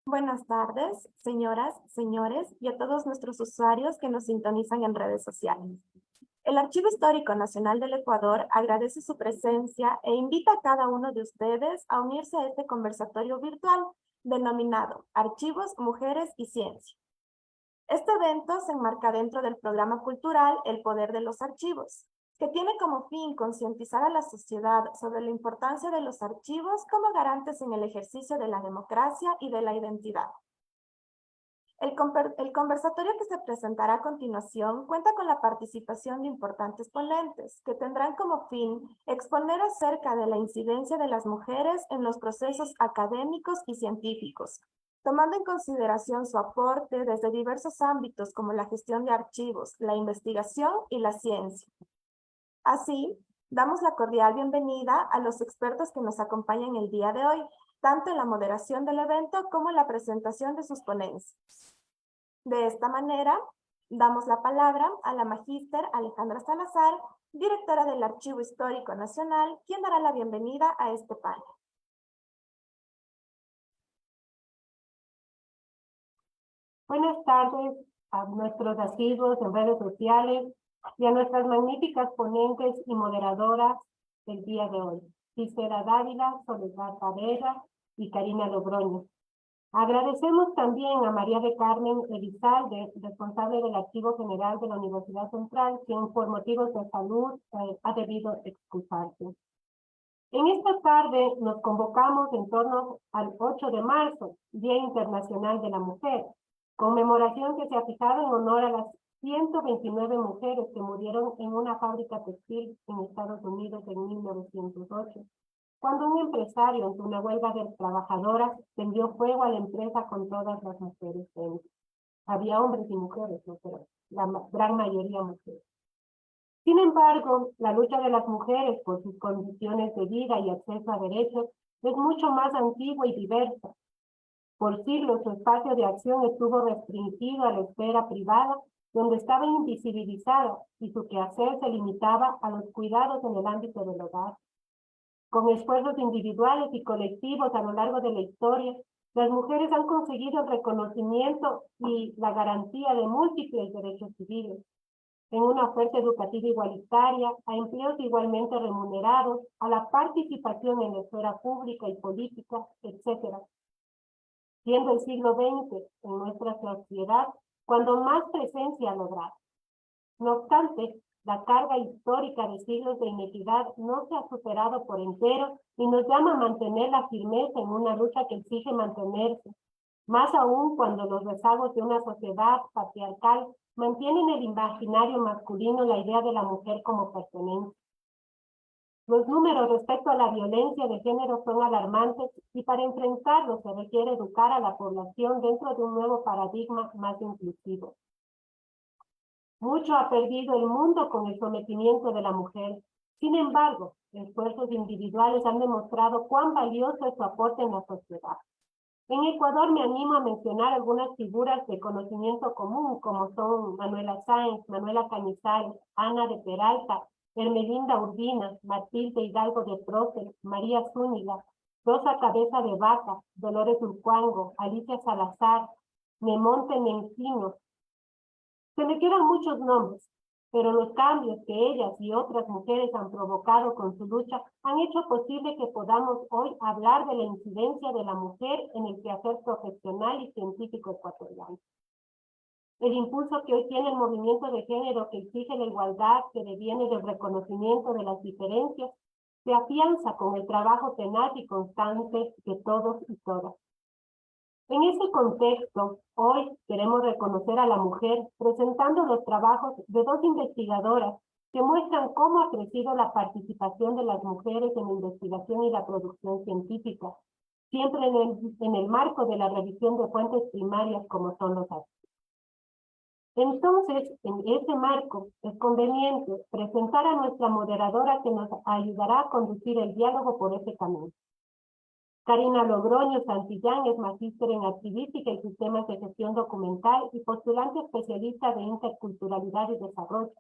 Buenas tardes, señoras, señores y a todos nuestros usuarios que nos sintonizan en redes sociales. El Archivo Histórico Nacional del Ecuador agradece su presencia e invita a cada uno de ustedes a unirse a este conversatorio virtual denominado Archivos, Mujeres y Ciencia. Este evento se enmarca dentro del programa cultural El Poder de los Archivos, que tiene como fin concientizar a la sociedad sobre la importancia de los archivos como garantes en el ejercicio de la democracia y de la identidad. El conversatorio que se presentará a continuación cuenta con la participación de importantes ponentes que tendrán como fin exponer acerca de la incidencia de las mujeres en los procesos académicos y científicos, tomando en consideración su aporte desde diversos ámbitos como la gestión de archivos, la investigación y la ciencia. Así, damos la cordial bienvenida a los expertos que nos acompañan el día de hoy, tanto en la moderación del evento como en la presentación de sus ponencias. De esta manera, damos la palabra a la magíster Alejandra Salazar, directora del Archivo Histórico Nacional, quien dará la bienvenida a este panel. Buenas tardes a nuestros asiduos en redes sociales y a nuestras magníficas ponentes y moderadoras del día de hoy, Gisela Dávila, Soledad Parera y Karina Logroño. Agradecemos también a María de Carmen Elizalde, responsable del Archivo General de la Universidad Central, quien por motivos de salud ha debido excusarse. En esta tarde nos convocamos en torno al 8 de marzo, Día Internacional de la Mujer, conmemoración que se ha fijado en honor a las 129 mujeres que murieron en una fábrica textil en Estados Unidos en 1908, cuando un empresario ante una huelga de trabajadoras prendió fuego a la empresa con todas las mujeres dentro. Había hombres y mujeres, ¿no? Pero la gran mayoría mujeres. Sin embargo, la lucha de las mujeres por sus condiciones de vida y acceso a derechos es mucho más antigua y diversa. Por siglos, su espacio de acción estuvo restringido a la esfera privada, donde estaba invisibilizada, y su quehacer se limitaba a los cuidados en el ámbito del hogar. Con esfuerzos individuales y colectivos a lo largo de la historia, las mujeres han conseguido el reconocimiento y la garantía de múltiples derechos civiles, en una oferta educativa igualitaria, a empleos igualmente remunerados, a la participación en la esfera pública y política, etc. Siendo el siglo XX en nuestra sociedad cuando más presencia ha logrado. No obstante, la carga histórica de siglos de inequidad no se ha superado por entero y nos llama a mantener la firmeza en una lucha que exige mantenerse, más aún cuando los rezagos de una sociedad patriarcal mantienen en el imaginario masculino la idea de la mujer como pertenencia. Los números respecto a la violencia de género son alarmantes y para enfrentarlos se requiere educar a la población dentro de un nuevo paradigma más inclusivo. Mucho ha perdido el mundo con el sometimiento de la mujer. Sin embargo, esfuerzos individuales han demostrado cuán valioso es su aporte en la sociedad. En Ecuador me animo a mencionar algunas figuras de conocimiento común, como son Manuela Sáenz, Manuela Cañizares, Ana de Peralta, Hermelinda Urbina, Matilde Hidalgo de Prócer, María Zúñiga, Rosa Cabeza de Vaca, Dolores Urcuango, Alicia Salazar, Nemonte Nencino. Se me quedan muchos nombres, pero los cambios que ellas y otras mujeres han provocado con su lucha han hecho posible que podamos hoy hablar de la incidencia de la mujer en el quehacer profesional y científico ecuatoriano. El impulso que hoy tiene el movimiento de género que exige la igualdad, que deviene del reconocimiento de las diferencias, se afianza con el trabajo tenaz y constante de todos y todas. En ese contexto, hoy queremos reconocer a la mujer presentando los trabajos de dos investigadoras que muestran cómo ha crecido la participación de las mujeres en la investigación y la producción científica, siempre en el marco de la revisión de fuentes primarias como son los archivos. Entonces, en ese marco, es conveniente presentar a nuestra moderadora que nos ayudará a conducir el diálogo por ese camino. Karina Logroño Santillán es magíster en Archivística y Sistemas de Gestión Documental y postulante especialista de Interculturalidad y Desarrollo.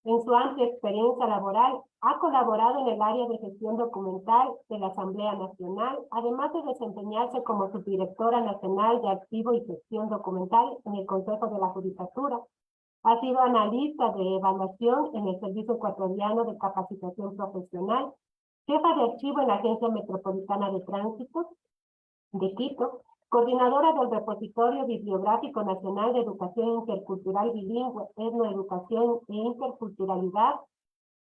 En su amplia experiencia laboral, ha colaborado en el área de gestión documental de la Asamblea Nacional, además de desempeñarse como subdirectora nacional de archivo y gestión documental en el Consejo de la Judicatura. Ha sido analista de evaluación en el Servicio Ecuatoriano de Capacitación Profesional, jefa de archivo en la Agencia Metropolitana de Tránsito de Quito, coordinadora del Repositorio Bibliográfico Nacional de Educación Intercultural Bilingüe, Etnoeducación e Interculturalidad.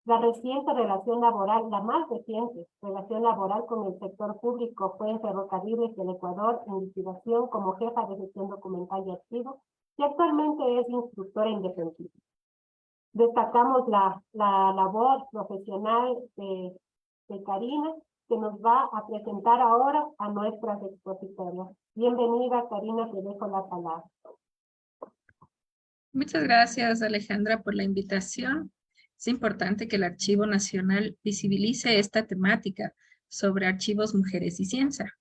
La reciente relación laboral, la más reciente relación laboral con el sector público fue en Ferrocarriles del Ecuador, en liquidación como jefa de gestión documental y archivo, y actualmente es instructora independiente. Destacamos la labor profesional de Karina, que nos va a presentar ahora a nuestras expositoras. Bienvenida, Karina, te dejo la palabra. Muchas gracias, Alejandra, por la invitación. Es importante que el Archivo Nacional visibilice esta temática sobre archivos, mujeres y ciencia.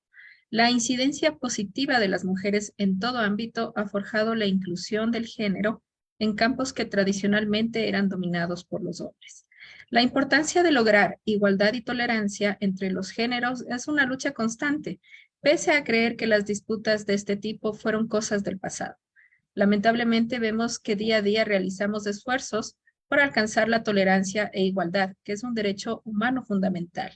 La incidencia positiva de las mujeres en todo ámbito ha forjado la inclusión del género en campos que tradicionalmente eran dominados por los hombres. La importancia de lograr igualdad y tolerancia entre los géneros es una lucha constante, pese a creer que las disputas de este tipo fueron cosas del pasado. Lamentablemente vemos que día a día realizamos esfuerzos por alcanzar la tolerancia e igualdad, que es un derecho humano fundamental,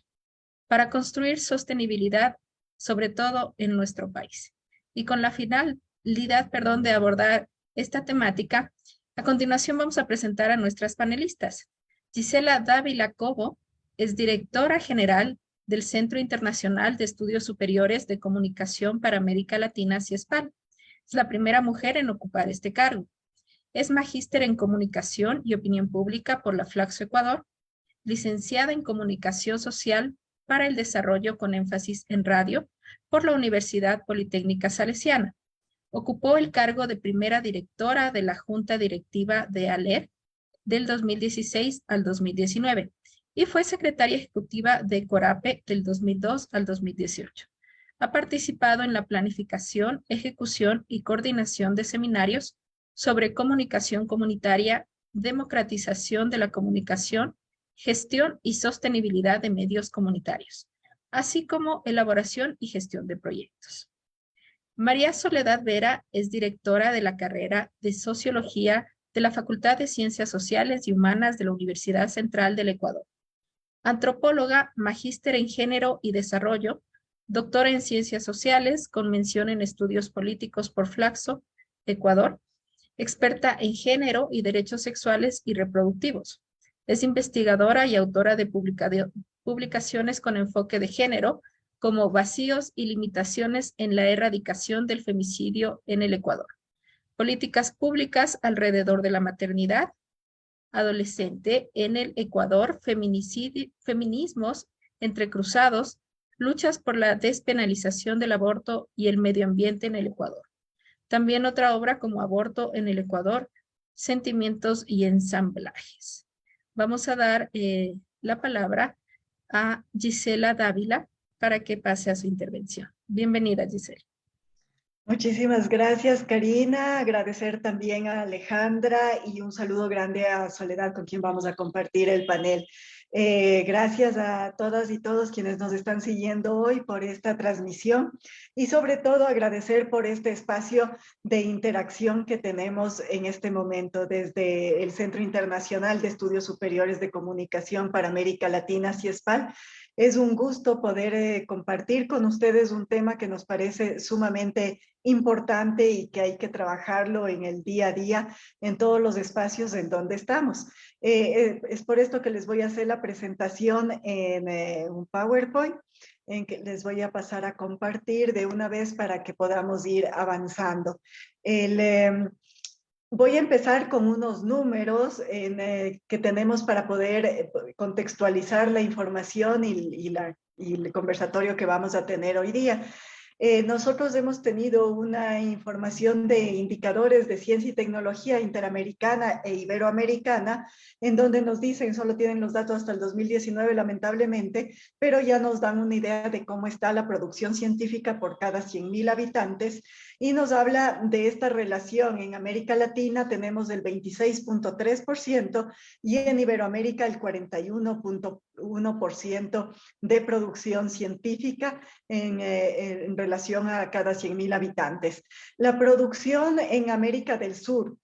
para construir sostenibilidad, sobre todo en nuestro país. Y con la finalidad, de abordar esta temática, a continuación vamos a presentar a nuestras panelistas. Gisela Dávila Cobo es directora general del Centro Internacional de Estudios Superiores de Comunicación para América Latina, CIESPAL. Es la primera mujer en ocupar este cargo. Es magíster en Comunicación y Opinión Pública por la Flaxo Ecuador, licenciada en Comunicación Social para el Desarrollo con énfasis en radio por la Universidad Politécnica Salesiana. Ocupó el cargo de primera directora de la Junta Directiva de ALER del 2016 al 2019 y fue secretaria ejecutiva de CORAPE del 2002 al 2018. Ha participado en la planificación, ejecución y coordinación de seminarios sobre comunicación comunitaria, democratización de la comunicación, gestión y sostenibilidad de medios comunitarios, así como elaboración y gestión de proyectos. María Soledad Vera es directora de la carrera de Sociología de la Facultad de Ciencias Sociales y Humanas de la Universidad Central del Ecuador. Antropóloga, magíster en Género y Desarrollo, doctora en Ciencias Sociales, con mención en Estudios Políticos por Flaxo, Ecuador, experta en Género y Derechos Sexuales y Reproductivos. Es investigadora y autora de publicaciones con enfoque de género, como Vacíos y limitaciones en la erradicación del femicidio en el Ecuador. Políticas públicas alrededor de la maternidad adolescente en el Ecuador, feminismos entrecruzados, luchas por la despenalización del aborto y el medio ambiente en el Ecuador. También otra obra como Aborto en el Ecuador, Sentimientos y Ensamblajes. Vamos a dar la palabra a Gisela Dávila para que pase a su intervención. Bienvenida, Gisela. Muchísimas gracias, Karina. Agradecer también a Alejandra y un saludo grande a Soledad, con quien vamos a compartir el panel. Gracias a todas y todos quienes nos están siguiendo hoy por esta transmisión y sobre todo agradecer por este espacio de interacción que tenemos en este momento desde el Centro Internacional de Estudios Superiores de Comunicación para América Latina, CIESPAL. Es un gusto poder compartir con ustedes un tema que nos parece sumamente importante y que hay que trabajarlo en el día a día en todos los espacios en donde estamos. Es por esto que les voy a hacer la presentación en un PowerPoint, en que les voy a pasar a compartir de una vez para que podamos ir avanzando. Voy a empezar con unos números que tenemos para poder contextualizar la información y el conversatorio que vamos a tener hoy día. Nosotros hemos tenido una información de indicadores de ciencia y tecnología interamericana e iberoamericana, en donde nos dicen, solo tienen los datos hasta el 2019 lamentablemente, pero ya nos dan una idea de cómo está la producción científica por cada 100.000 habitantes, y nos habla de esta relación. En América Latina tenemos el 26.3% y en Iberoamérica el 41.1% de producción científica en relación a cada 100.000 habitantes. La producción en América del Sur,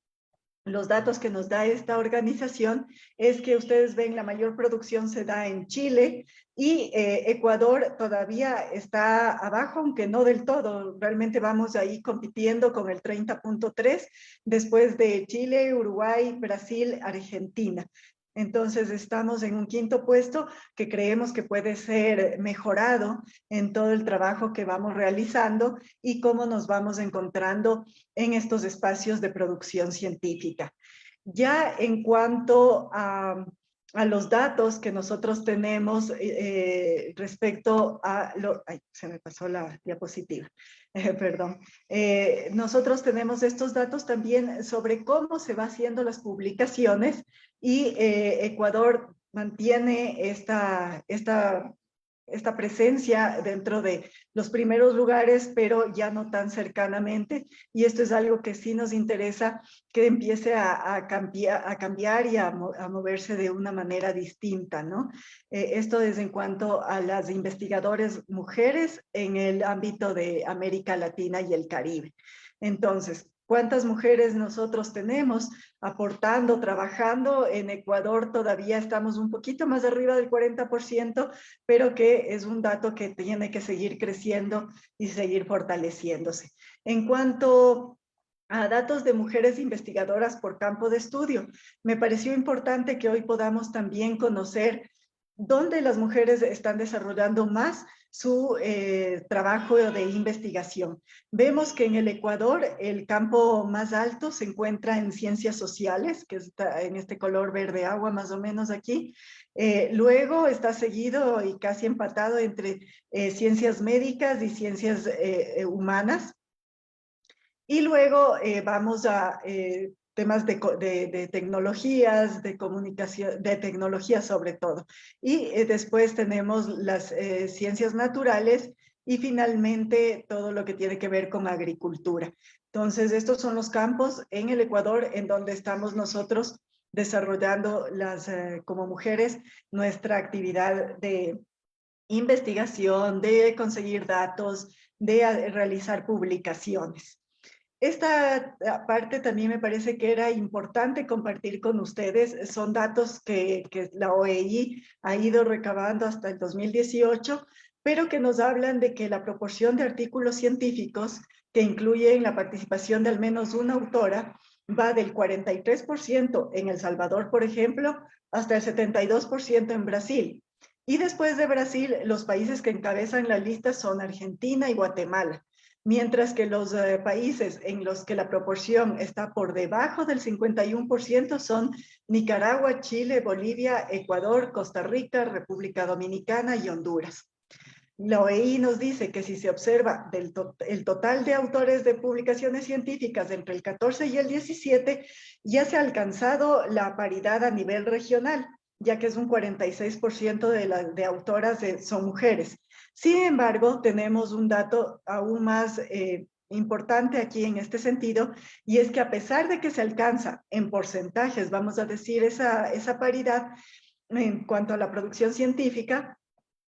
los datos que nos da esta organización es que ustedes ven la mayor producción se da en Chile y Ecuador todavía está abajo, aunque no del todo. Realmente vamos ahí compitiendo con el 30.3 después de Chile, Uruguay, Brasil, Argentina. Entonces estamos en un quinto puesto que creemos que puede ser mejorado en todo el trabajo que vamos realizando y cómo nos vamos encontrando en estos espacios de producción científica. Ya en cuanto a los datos que nosotros tenemos respecto a ay, se me pasó la diapositiva, perdón. Nosotros tenemos estos datos también sobre cómo se va haciendo las publicaciones y Ecuador mantiene esta presencia dentro de los primeros lugares, pero ya no tan cercanamente. Y esto es algo que sí nos interesa que empiece a cambiar y a moverse de una manera distinta, ¿no? Esto es en cuanto a las investigadoras mujeres en el ámbito de América Latina y el Caribe. Entonces, ¿cuántas mujeres nosotros tenemos aportando, trabajando? En Ecuador todavía estamos un poquito más arriba del 40%, pero que es un dato que tiene que seguir creciendo y seguir fortaleciéndose. En cuanto a datos de mujeres investigadoras por campo de estudio, me pareció importante que hoy podamos también conocer dónde las mujeres están desarrollando más su trabajo de investigación. Vemos que en el Ecuador el campo más alto se encuentra en ciencias sociales, que está en este color verde agua más o menos aquí. Luego está seguido y casi empatado entre ciencias médicas y ciencias humanas. Y luego vamos a temas de tecnologías, de comunicación, de tecnología sobre todo. Y después tenemos las ciencias naturales y finalmente todo lo que tiene que ver con agricultura. Entonces, estos son los campos en el Ecuador en donde estamos nosotros desarrollando como mujeres nuestra actividad de investigación, de conseguir datos, de realizar publicaciones. Esta parte también me parece que era importante compartir con ustedes. Son datos que la OEI ha ido recabando hasta el 2018, pero que nos hablan de que la proporción de artículos científicos que incluyen la participación de al menos una autora va del 43% en El Salvador, por ejemplo, hasta el 72% en Brasil. Y después de Brasil, los países que encabezan la lista son Argentina y Guatemala, mientras que los países en los que la proporción está por debajo del 51% son Nicaragua, Chile, Bolivia, Ecuador, Costa Rica, República Dominicana y Honduras. La OEI nos dice que si se observa el total de autores de publicaciones científicas entre el 14 y el 17, ya se ha alcanzado la paridad a nivel regional, ya que es un 46% de autoras son mujeres. Sin embargo, tenemos un dato aún más importante aquí en este sentido, y es que a pesar de que se alcanza en porcentajes, vamos a decir, esa paridad en cuanto a la producción científica,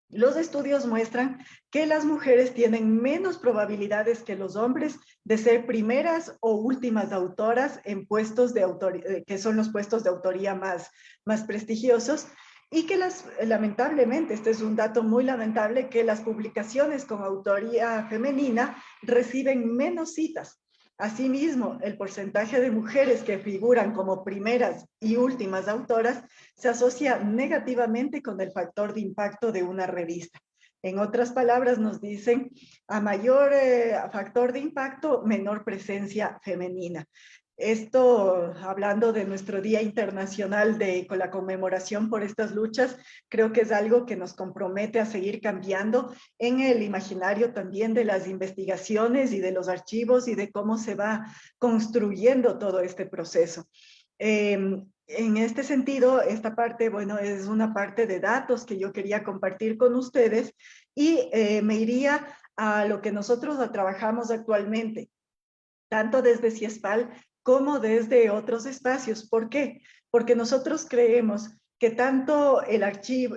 los estudios muestran que las mujeres tienen menos probabilidades que los hombres de ser primeras o últimas autoras en puestos de autoría, que son los puestos de autoría más prestigiosos, y que lamentablemente, este es un dato muy lamentable, que las publicaciones con autoría femenina reciben menos citas. Asimismo, el porcentaje de mujeres que figuran como primeras y últimas autoras se asocia negativamente con el factor de impacto de una revista. En otras palabras, nos dicen, a mayor factor de impacto, menor presencia femenina. Esto, hablando de nuestro Día Internacional con la conmemoración por estas luchas, creo que es algo que nos compromete a seguir cambiando en el imaginario también de las investigaciones y de los archivos y de cómo se va construyendo todo este proceso. En este sentido, esta parte, bueno, es una parte de datos que yo quería compartir con ustedes y me iría a lo que nosotros trabajamos actualmente, tanto desde CIESPAL como desde otros espacios. ¿Por qué? Porque nosotros creemos que tanto el archivo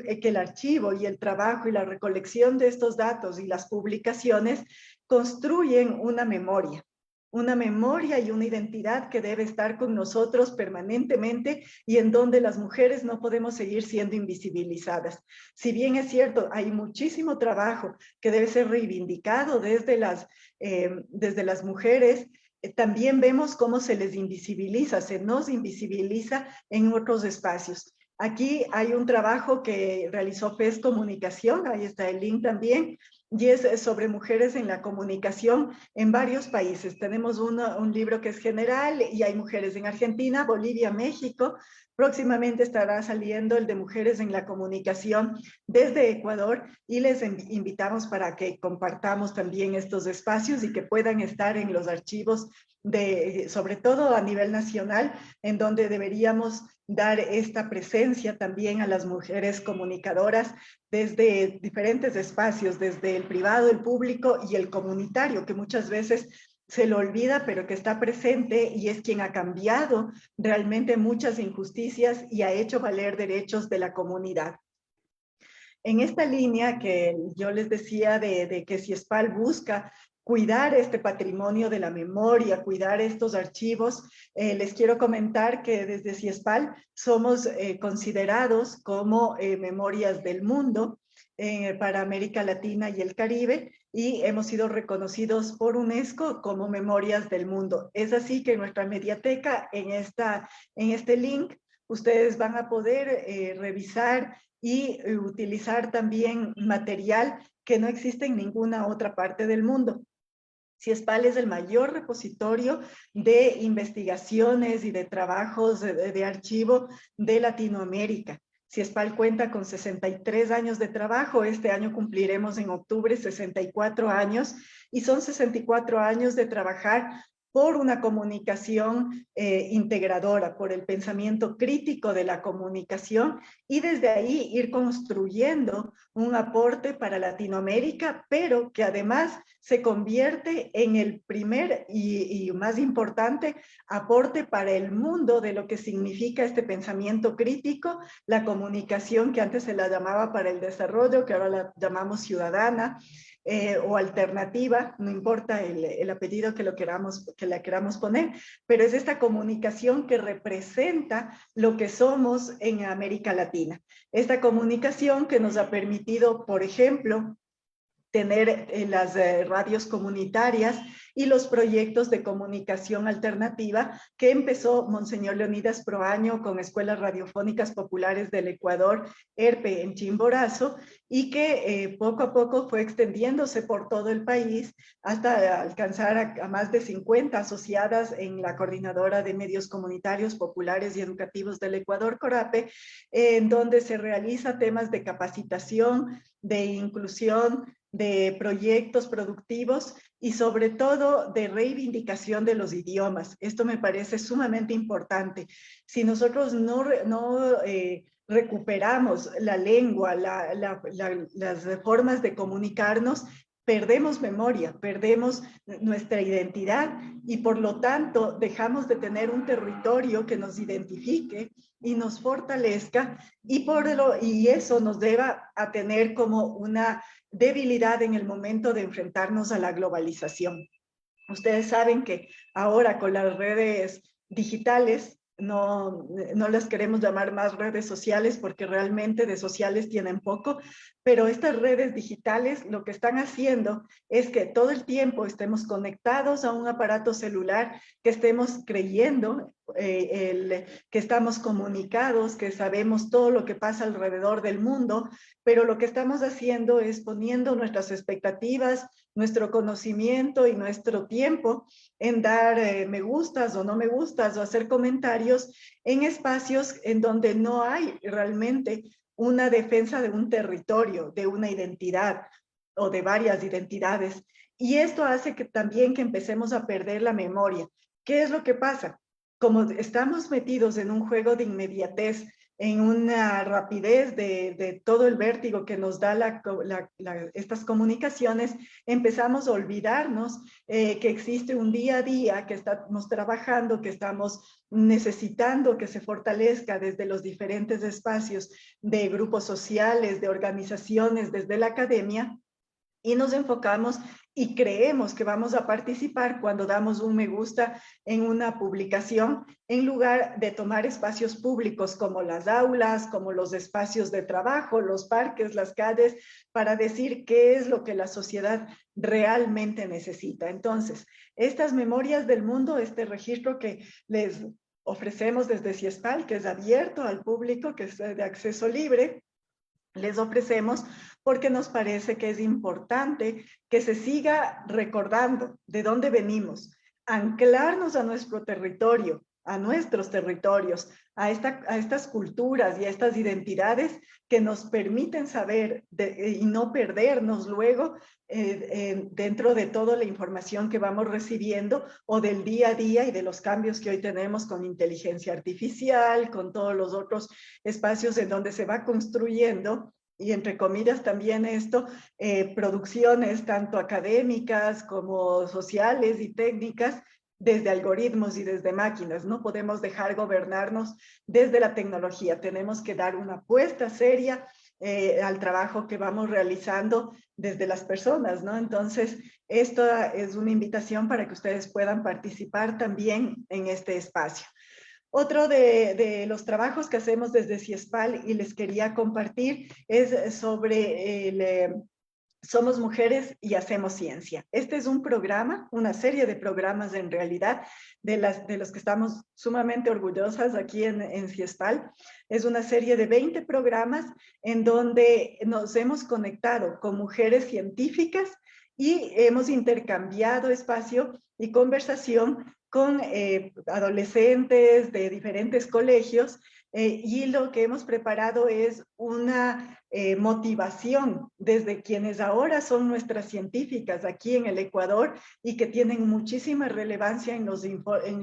y el trabajo y la recolección de estos datos y las publicaciones construyen una memoria y una identidad que debe estar con nosotros permanentemente y en donde las mujeres no podemos seguir siendo invisibilizadas. Si bien es cierto, hay muchísimo trabajo que debe ser reivindicado desde las mujeres, también vemos cómo se les invisibiliza, se nos invisibiliza en otros espacios. Aquí hay un trabajo que realizó PES Comunicación, ahí está el link también, y es sobre mujeres en la comunicación en varios países. Tenemos un libro que es general y hay mujeres en Argentina, Bolivia, México. Próximamente estará saliendo el de mujeres en la comunicación desde Ecuador y les invitamos para que compartamos también estos espacios y que puedan estar en los archivos sobre todo a nivel nacional, en donde deberíamos dar esta presencia también a las mujeres comunicadoras desde diferentes espacios, desde el privado, el público y el comunitario, que muchas veces se lo olvida, pero que está presente y es quien ha cambiado realmente muchas injusticias y ha hecho valer derechos de la comunidad. En esta línea que yo les decía de que CIESPAL busca cuidar este patrimonio de la memoria, cuidar estos archivos, les quiero comentar que desde CIESPAL somos considerados como memorias del mundo para América Latina y el Caribe y hemos sido reconocidos por UNESCO como memorias del mundo. Es así que en nuestra mediateca, en este link, ustedes van a poder revisar y utilizar también material que no existe en ninguna otra parte del mundo. CIESPAL es el mayor repositorio de investigaciones y de trabajos de archivo de Latinoamérica. CIESPAL cuenta con 63 años de trabajo. Este año cumpliremos en octubre 64 años y son 64 años de trabajar por una comunicación integradora, por el pensamiento crítico de la comunicación y desde ahí ir construyendo un aporte para Latinoamérica, pero que además se convierte en el primer y más importante aporte para el mundo de lo que significa este pensamiento crítico, la comunicación que antes se la llamaba para el desarrollo, que ahora la llamamos ciudadana, o alternativa, no importa el apellido que la queramos poner, pero es esta comunicación que representa lo que somos en América Latina. Esta comunicación que nos ha permitido, por ejemplo, tener las radios comunitarias y los proyectos de comunicación alternativa que empezó Monseñor Leonidas Proaño con Escuelas Radiofónicas Populares del Ecuador, ERPE, en Chimborazo, y que poco a poco fue extendiéndose por todo el país hasta alcanzar a más de 50 asociadas en la Coordinadora de Medios Comunitarios, Populares y Educativos del Ecuador, CORAPE, en donde se realiza temas de capacitación, de inclusión, de proyectos productivos y sobre todo de reivindicación de los idiomas. Esto me parece sumamente importante. Si nosotros no recuperamos la lengua, las formas de comunicarnos, perdemos memoria, perdemos nuestra identidad y por lo tanto dejamos de tener un territorio que nos identifique y nos fortalezca y eso nos lleva a tener como una debilidad en el momento de enfrentarnos a la globalización. Ustedes saben que ahora con las redes digitales, no las queremos llamar más redes sociales porque realmente de sociales tienen poco, pero estas redes digitales lo que están haciendo es que todo el tiempo estemos conectados a un aparato celular, que estemos creyendo que estamos comunicados, que sabemos todo lo que pasa alrededor del mundo, pero lo que estamos haciendo es poniendo nuestras expectativas, nuestro conocimiento y nuestro tiempo en dar me gustas o no me gustas o hacer comentarios en espacios en donde no hay realmente una defensa de un territorio, de una identidad o de varias identidades. Y esto hace que también que empecemos a perder la memoria. ¿Qué es lo que pasa? Como estamos metidos en un juego de inmediatez, en una rapidez de todo el vértigo que nos da estas comunicaciones, empezamos a olvidarnos que existe un día a día, que estamos trabajando, que estamos necesitando que se fortalezca desde los diferentes espacios de grupos sociales, de organizaciones, desde la academia, y nos enfocamos y creemos que vamos a participar cuando damos un me gusta en una publicación, en lugar de tomar espacios públicos como las aulas, como los espacios de trabajo, los parques, las calles, para decir qué es lo que la sociedad realmente necesita. Entonces, estas memorias del mundo, este registro que les ofrecemos desde CIESPAL, que es abierto al público, que es de acceso libre, les ofrecemos porque nos parece que es importante que se siga recordando de dónde venimos, anclarnos a nuestro territorio, a nuestros territorios, a estas culturas y a estas identidades que nos permiten saber y no perdernos luego dentro de toda la información que vamos recibiendo o del día a día y de los cambios que hoy tenemos con inteligencia artificial, con todos los otros espacios en donde se va construyendo, y entre comillas también esto, producciones tanto académicas como sociales y técnicas, desde algoritmos y desde máquinas. No podemos dejar gobernarnos desde la tecnología. Tenemos que dar una apuesta seria al trabajo que vamos realizando desde las personas, ¿no? Entonces, esto es una invitación para que ustedes puedan participar también en este espacio. Otro de los trabajos que hacemos desde CIESPAL y les quería compartir es sobre Somos Mujeres y Hacemos Ciencia. Este es un programa, una serie de programas en realidad, de los que estamos sumamente orgullosas aquí en CIESPAL. Es una serie de 20 programas en donde nos hemos conectado con mujeres científicas y hemos intercambiado espacio y conversación con adolescentes de diferentes colegios, y lo que hemos preparado es una motivación desde quienes ahora son nuestras científicas aquí en el Ecuador y que tienen muchísima relevancia en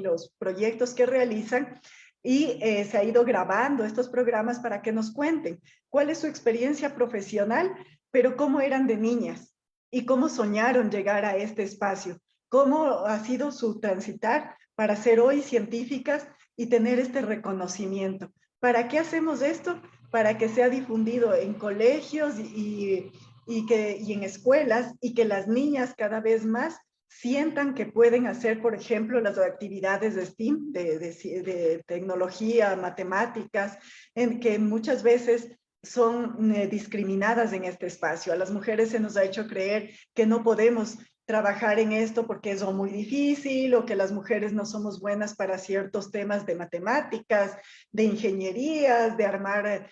los proyectos que realizan, y se ha ido grabando estos programas para que nos cuenten cuál es su experiencia profesional, pero cómo eran de niñas y cómo soñaron llegar a este espacio, cómo ha sido su transitar para ser hoy científicas y tener este reconocimiento. ¿Para qué hacemos esto? Para que sea difundido en colegios y en escuelas, y que las niñas cada vez más sientan que pueden hacer, por ejemplo, las actividades de STEAM, de tecnología, matemáticas, en que muchas veces son discriminadas en este espacio. A las mujeres se nos ha hecho creer que no podemos trabajar en esto porque es muy difícil, o que las mujeres no somos buenas para ciertos temas de matemáticas, de ingenierías, de armar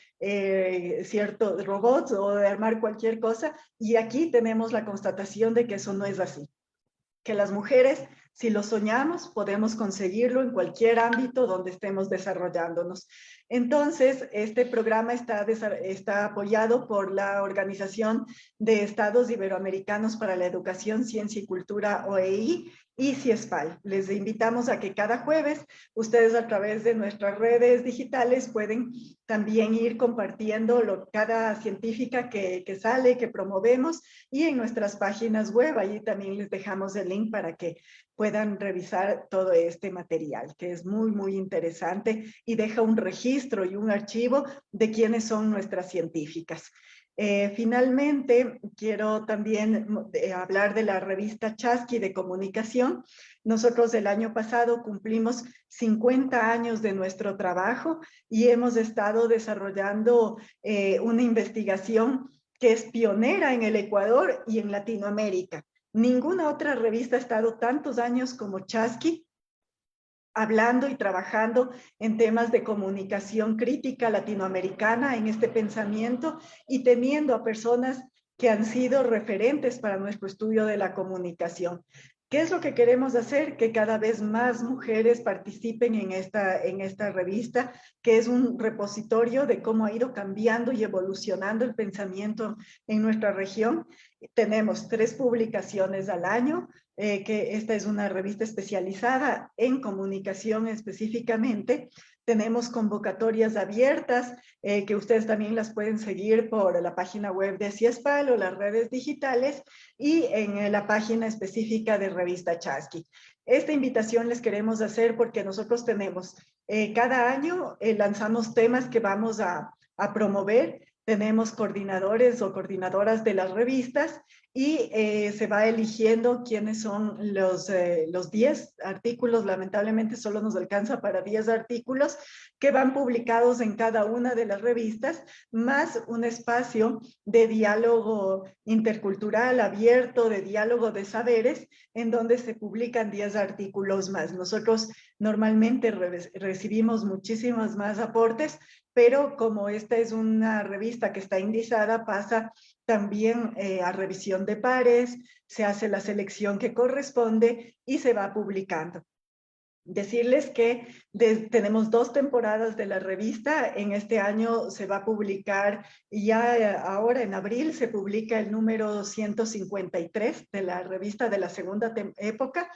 ciertos robots o de armar cualquier cosa. Y aquí tenemos la constatación de que eso no es así. Que las mujeres, si lo soñamos, podemos conseguirlo en cualquier ámbito donde estemos desarrollándonos. Entonces, este programa está apoyado por la Organización de Estados Iberoamericanos para la Educación, Ciencia y Cultura, OEI, y CIESPAL. Les invitamos a que cada jueves ustedes, a través de nuestras redes digitales, pueden también ir compartiendo cada científica que sale, que promovemos, y en nuestras páginas web. Allí también les dejamos el link para que puedan revisar todo este material, que es muy, muy interesante y deja un registro y un archivo de quiénes son nuestras científicas. Finalmente, quiero también hablar de la revista Chasqui de comunicación. Nosotros el año pasado cumplimos 50 años de nuestro trabajo y hemos estado desarrollando una investigación que es pionera en el Ecuador y en Latinoamérica. Ninguna otra revista ha estado tantos años como Chasqui, hablando y trabajando en temas de comunicación crítica latinoamericana, en este pensamiento, y teniendo a personas que han sido referentes para nuestro estudio de la comunicación. ¿Qué es lo que queremos hacer? Que cada vez más mujeres participen en esta revista, que es un repositorio de cómo ha ido cambiando y evolucionando el pensamiento en nuestra región. Tenemos 3 publicaciones al año, que esta es una revista especializada en comunicación específicamente. Tenemos convocatorias abiertas, que ustedes también las pueden seguir por la página web de CIESPAL o las redes digitales y en la página específica de Revista Chasqui. Esta invitación les queremos hacer porque nosotros tenemos, cada año lanzamos temas que vamos a promover. Tenemos coordinadores o coordinadoras de las revistas y se va eligiendo quiénes son los 10 artículos. Lamentablemente solo nos alcanza para 10 artículos que van publicados en cada una de las revistas, más un espacio de diálogo intercultural abierto, de diálogo de saberes, en donde se publican 10 artículos más. Nosotros normalmente recibimos muchísimos más aportes, pero como esta es una revista que está indizada, pasa también a revisión de pares, se hace la selección que corresponde y se va publicando. Decirles que tenemos 2 temporadas de la revista. En este año se va a publicar, ya ahora en abril se publica el número 153 de la revista de la segunda época,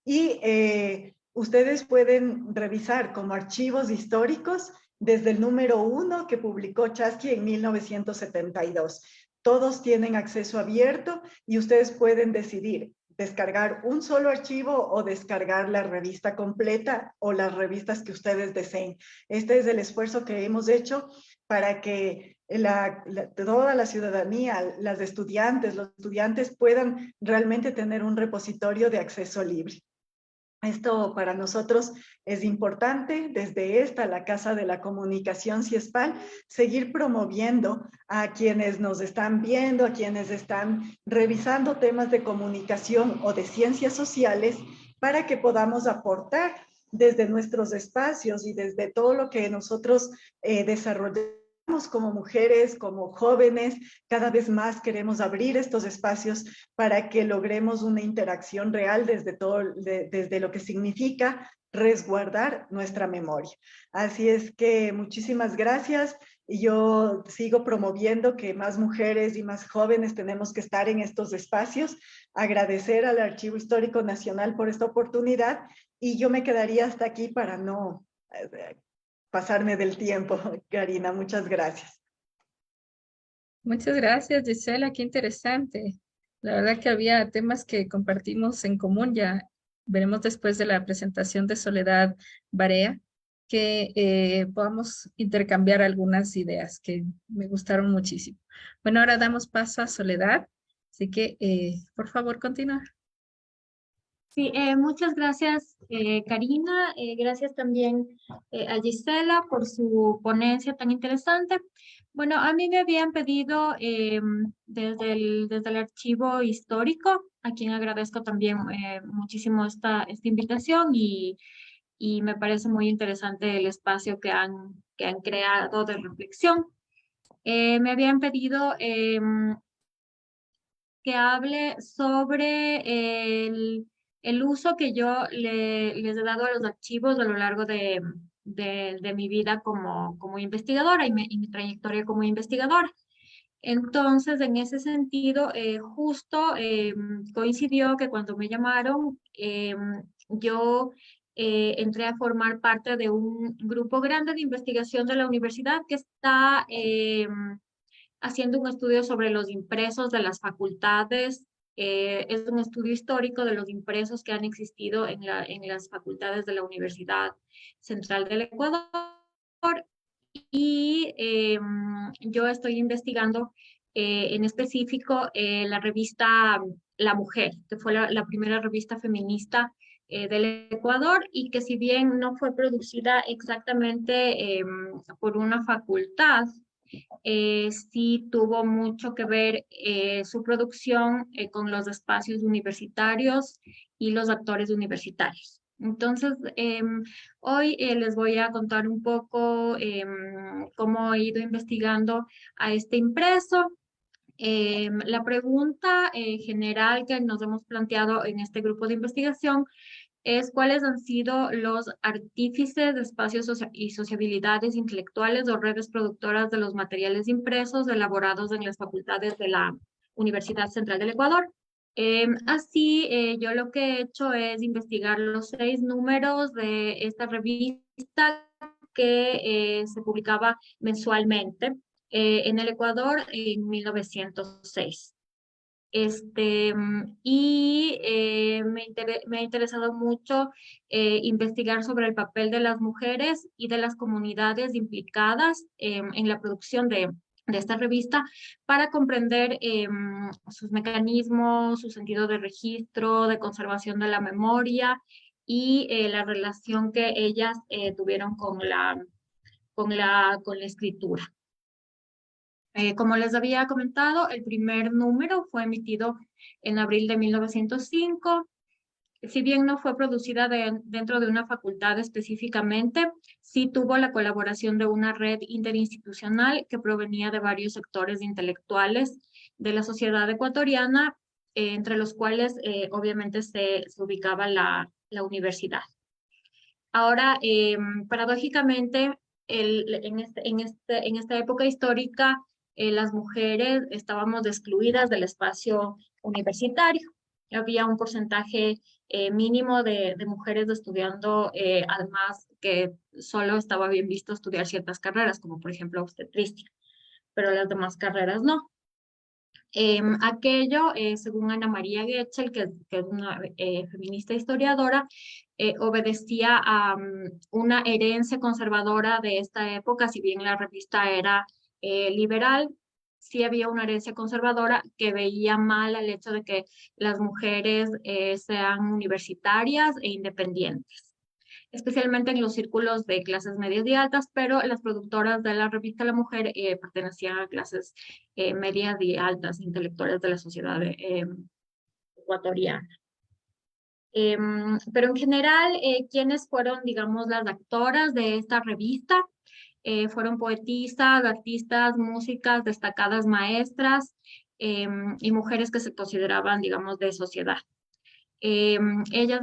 y ustedes pueden revisar como archivos históricos desde el número 1 que publicó Chasqui en 1972. Todos tienen acceso abierto y ustedes pueden decidir descargar un solo archivo o descargar la revista completa o las revistas que ustedes deseen. Este es el esfuerzo que hemos hecho para que toda la ciudadanía, las estudiantes, los estudiantes puedan realmente tener un repositorio de acceso libre. Esto para nosotros es importante, desde la Casa de la Comunicación CIESPAL, seguir promoviendo a quienes nos están viendo, a quienes están revisando temas de comunicación o de ciencias sociales, para que podamos aportar desde nuestros espacios y desde todo lo que nosotros desarrollamos como mujeres, como jóvenes. Cada vez más queremos abrir estos espacios para que logremos una interacción real desde lo que significa resguardar nuestra memoria. Así es que muchísimas gracias. Y yo sigo promoviendo que más mujeres y más jóvenes tenemos que estar en estos espacios. Agradecer al Archivo Histórico Nacional por esta oportunidad, y yo me quedaría hasta aquí para no pasarme del tiempo. Karina, muchas gracias. Muchas gracias, Gisela, qué interesante. La verdad que había temas que compartimos en común. Ya veremos después de la presentación de Soledad Barea que podamos intercambiar algunas ideas que me gustaron muchísimo. Bueno, ahora damos paso a Soledad, así que por favor, continúa. Sí, muchas gracias, Karina. Gracias también a Gisela por su ponencia tan interesante. Bueno, a mí me habían pedido desde el archivo histórico, a quien agradezco también muchísimo esta invitación, y me parece muy interesante el espacio que han creado de reflexión. Me habían pedido que hable sobre el uso que yo les he dado a los archivos a lo largo de mi vida como investigadora y mi trayectoria como investigadora. Entonces, en ese sentido, justo coincidió que cuando me llamaron, yo entré a formar parte de un grupo grande de investigación de la universidad que está haciendo un estudio sobre los impresos de las facultades. Es un estudio histórico de los impresos que han existido en las facultades de la Universidad Central del Ecuador. Y yo estoy investigando en específico la revista La Mujer, que fue la primera revista feminista del Ecuador, y que si bien no fue producida exactamente por una facultad, sí tuvo mucho que ver su producción con los espacios universitarios y los actores universitarios. Entonces, hoy les voy a contar un poco cómo he ido investigando a este impreso. La pregunta general que nos hemos planteado en este grupo de investigación es cuáles han sido los artífices de espacios y sociabilidades intelectuales o redes productoras de los materiales impresos elaborados en las facultades de la Universidad Central del Ecuador. Yo lo que he hecho es investigar los 6 números de esta revista que se publicaba mensualmente en el Ecuador en 1906. Me ha interesado mucho investigar sobre el papel de las mujeres y de las comunidades implicadas en la producción de esta revista para comprender sus mecanismos, su sentido de registro, de conservación de la memoria y la relación que ellas tuvieron con la escritura. Como les había comentado, el primer número fue emitido en abril de 1905. Si bien no fue producida dentro de una facultad específicamente, sí tuvo la colaboración de una red interinstitucional que provenía de varios sectores intelectuales de la sociedad ecuatoriana, entre los cuales obviamente se ubicaba la universidad. Ahora, paradójicamente, en esta época histórica, las mujeres estábamos excluidas del espacio universitario. Había un porcentaje mínimo de mujeres estudiando, además que solo estaba bien visto estudiar ciertas carreras, como por ejemplo obstetricia, pero las demás carreras no. Según Ana María Getchell, que es una feminista historiadora, obedecía a una herencia conservadora de esta época. Si bien la revista era liberal, sí había una herencia conservadora que veía mal el hecho de que las mujeres sean universitarias e independientes, especialmente en los círculos de clases medias y altas, pero las productoras de la revista La Mujer pertenecían a clases medias y altas intelectuales de la sociedad ecuatoriana. Pero en general, ¿quiénes fueron, digamos, las actoras de esta revista? Fueron poetisas, artistas, músicas, destacadas maestras y mujeres que se consideraban, digamos, de sociedad. Ellas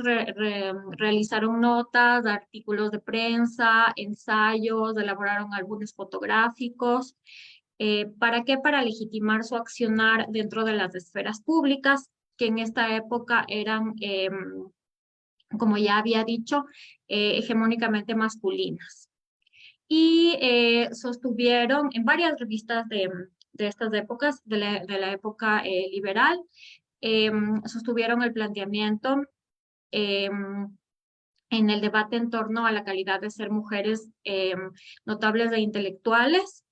realizaron notas, artículos de prensa, ensayos, elaboraron álbumes fotográficos. ¿Para qué? Para legitimar su accionar dentro de las esferas públicas, que en esta época eran, como ya había dicho, hegemónicamente masculinas. Y sostuvieron en varias revistas de estas épocas, de la época liberal, sostuvieron el planteamiento en el debate en torno a la calidad de ser mujeres notables e intelectuales,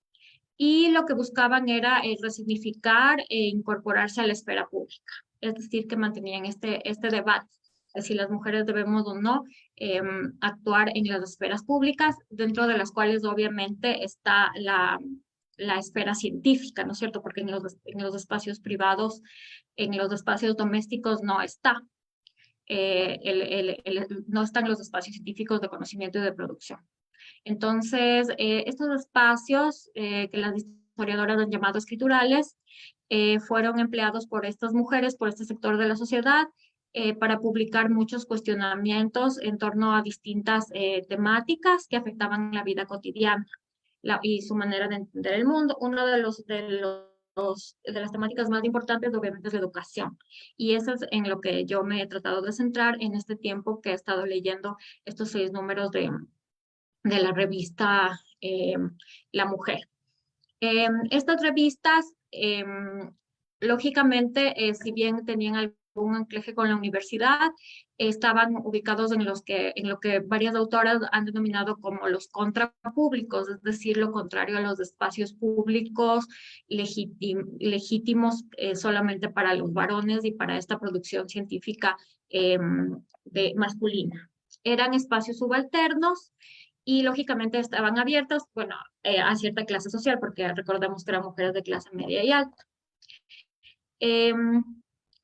y lo que buscaban era resignificar e incorporarse a la esfera pública. Es decir, que mantenían este debate de si las mujeres debemos o no actuar en las esferas públicas, dentro de las cuales obviamente está la esfera científica, ¿no es cierto? Porque en los espacios privados, en los espacios domésticos no está. No están los espacios científicos de conocimiento y de producción. Entonces, estos espacios que las historiadoras han llamado escriturales fueron empleados por estas mujeres, por este sector de la sociedad, para publicar muchos cuestionamientos en torno a distintas temáticas que afectaban la vida cotidiana y su manera de entender el mundo. Uno de las temáticas más importantes obviamente es la educación, y eso es en lo que yo me he tratado de centrar en este tiempo que he estado leyendo estos 6 números de la revista La Mujer. Estas revistas, lógicamente, si bien tenían algún anclaje con la universidad, estaban ubicados en lo que varias autoras han denominado como los contrapúblicos, es decir, lo contrario a los espacios públicos legítimos solamente para los varones y para esta producción científica masculina. Eran espacios subalternos y lógicamente estaban abiertas, bueno, a cierta clase social, porque recordemos que eran mujeres de clase media y alta.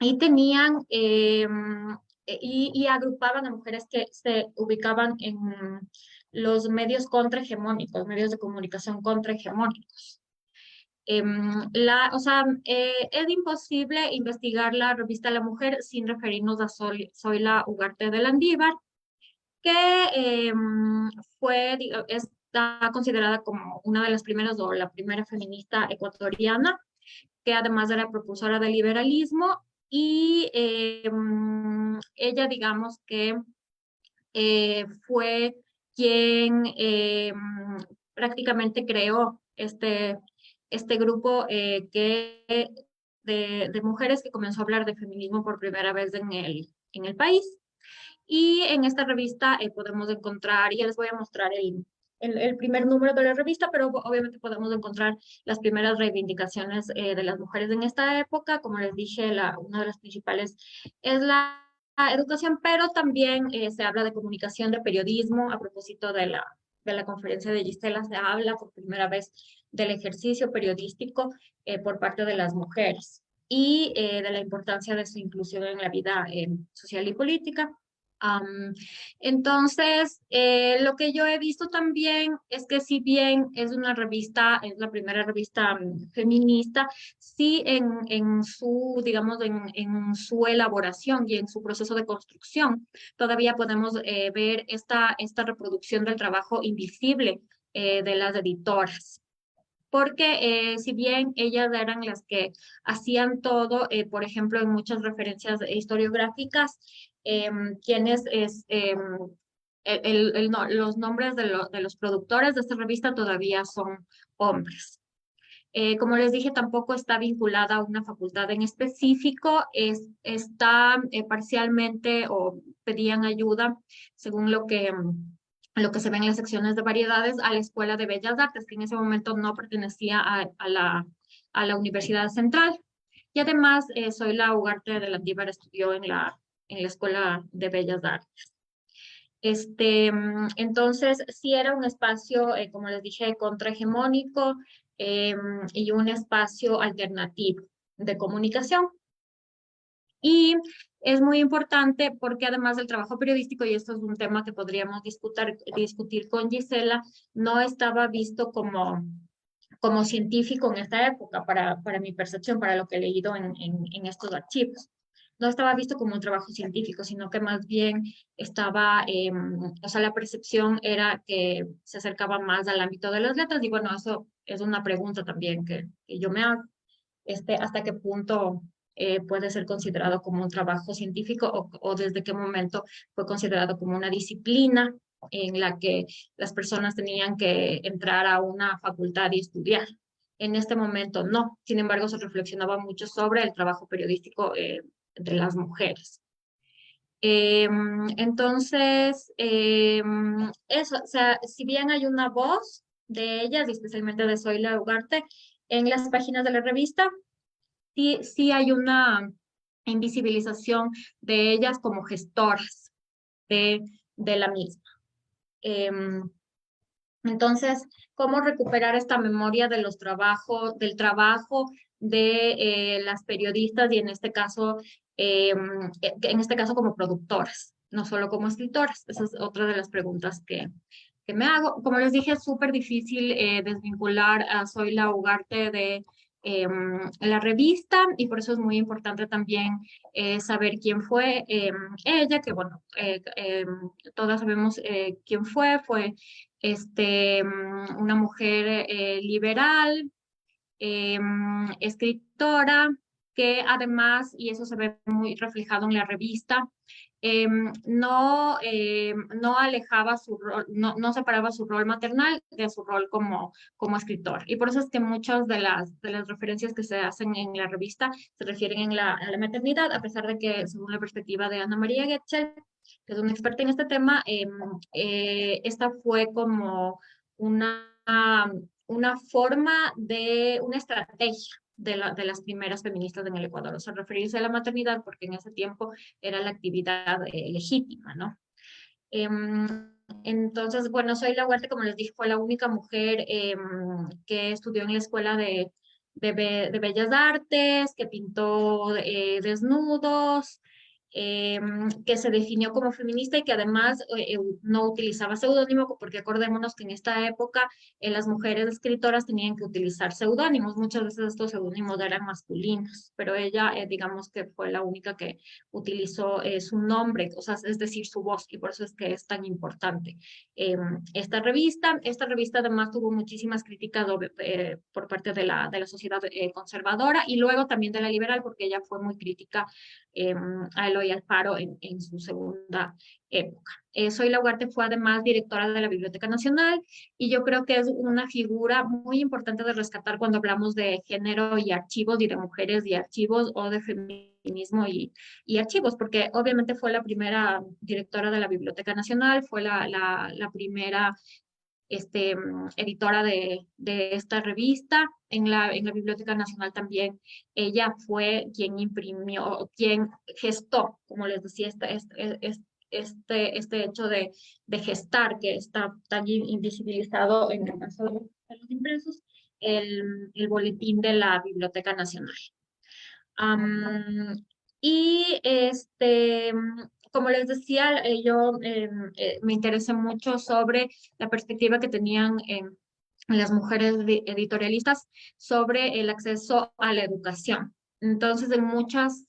Y tenían, y agrupaban a mujeres que se ubicaban en los medios contrahegemónicos, medios de comunicación contrahegemónicos. O sea, es imposible investigar la revista La Mujer sin referirnos a Zoila Ugarte de Landívar, que está considerada como una de las primeras o la primera feminista ecuatoriana, que además era propulsora del liberalismo, y ella, digamos que fue quien prácticamente creó este grupo de mujeres que comenzó a hablar de feminismo por primera vez en el país. Y en esta revista podemos encontrar, ya les voy a mostrar el primer número de la revista, pero obviamente podemos encontrar las primeras reivindicaciones de las mujeres en esta época. Como les dije, una de las principales es la educación, pero también se habla de comunicación, de periodismo. A propósito de la conferencia de Gisela, se habla por primera vez del ejercicio periodístico por parte de las mujeres y de la importancia de su inclusión en la vida social y política. Entonces, lo que yo he visto también es que si bien es una revista, es la primera revista feminista, sí en su, digamos, en su elaboración y en su proceso de construcción, todavía podemos ver esta reproducción del trabajo invisible de las editoras. Porque si bien ellas eran las que hacían todo, por ejemplo, en muchas referencias historiográficas, quienes los nombres de los productores de esta revista todavía son hombres. Como les dije, tampoco está vinculada a una facultad en específico, está parcialmente o pedían ayuda, según lo que se ve en las secciones de variedades, a la Escuela de Bellas Artes, que en ese momento no pertenecía a la Universidad Central. Y además, Zoila Ugarte de Landívar estudió en la Escuela de Bellas Artes. Entonces, sí era un espacio, como les dije, contrahegemónico y un espacio alternativo de comunicación. Y es muy importante porque además del trabajo periodístico, y esto es un tema que podríamos discutir con Gisela, no estaba visto como científico en esta época, para mi percepción, para lo que he leído en estos archivos. No estaba visto como un trabajo científico, sino que más bien estaba, o sea, la percepción era que se acercaba más al ámbito de las letras, y bueno, eso es una pregunta también que yo me hago, hasta qué punto puede ser considerado como un trabajo científico o desde qué momento fue considerado como una disciplina en la que las personas tenían que entrar a una facultad y estudiar. En este momento no. Sin embargo, se reflexionaba mucho sobre el trabajo periodístico entre las mujeres. Entonces, eso, o sea, si bien hay una voz de ellas, y especialmente de Zoila Ugarte, en las páginas de la revista, sí hay una invisibilización de ellas como gestoras de la misma. Entonces, ¿cómo recuperar esta memoria de del trabajo de las periodistas y en este caso como productoras, no solo como escritoras? Esa es otra de las preguntas que me hago. Como les dije, es súper difícil desvincular a Zoila Ugarte de la revista, y por eso es muy importante también saber quién fue ella, que bueno, todas sabemos quién fue una mujer liberal, escritora, que además, y eso se ve muy reflejado en la revista, no alejaba su rol, no separaba su rol maternal de su rol como escritor. Y por eso es que muchas de las referencias que se hacen en la revista se refieren a la maternidad, a pesar de que, según la perspectiva de Ana María Getchell, que es una experta en este tema, esta fue como una forma una estrategia de las primeras feministas en el Ecuador, o sea, referirse a la maternidad porque en ese tiempo era la actividad legítima, ¿no? entonces, bueno, Zoila Huarte, como les dije, fue la única mujer que estudió en la Escuela de Bellas Artes, que pintó desnudos, que se definió como feminista y que además no utilizaba seudónimo, porque acordémonos que en esta época las mujeres escritoras tenían que utilizar seudónimos. Muchas veces estos seudónimos eran masculinos, pero ella, digamos que fue la única que utilizó su nombre, o sea, es decir, su voz, y por eso es que es tan importante esta revista. Esta revista además tuvo muchísimas críticas por parte de la sociedad conservadora y luego también de la liberal, porque ella fue muy crítica a Eloy Alfaro en su segunda época. Zoila Huarte fue además directora de la Biblioteca Nacional y yo creo que es una figura muy importante de rescatar cuando hablamos de género y archivos y de mujeres y archivos o de feminismo y archivos, porque obviamente fue la primera directora de la Biblioteca Nacional, fue la primera editora de esta revista. En la Biblioteca Nacional también ella fue quien imprimió, quien gestó, como les decía, este hecho de gestar, que está tan invisibilizado en el caso de los impresos, el boletín de la Biblioteca Nacional. Am, y como les decía, yo me interesé mucho sobre la perspectiva que tenían las mujeres editorialistas sobre el acceso a la educación. Entonces, en muchas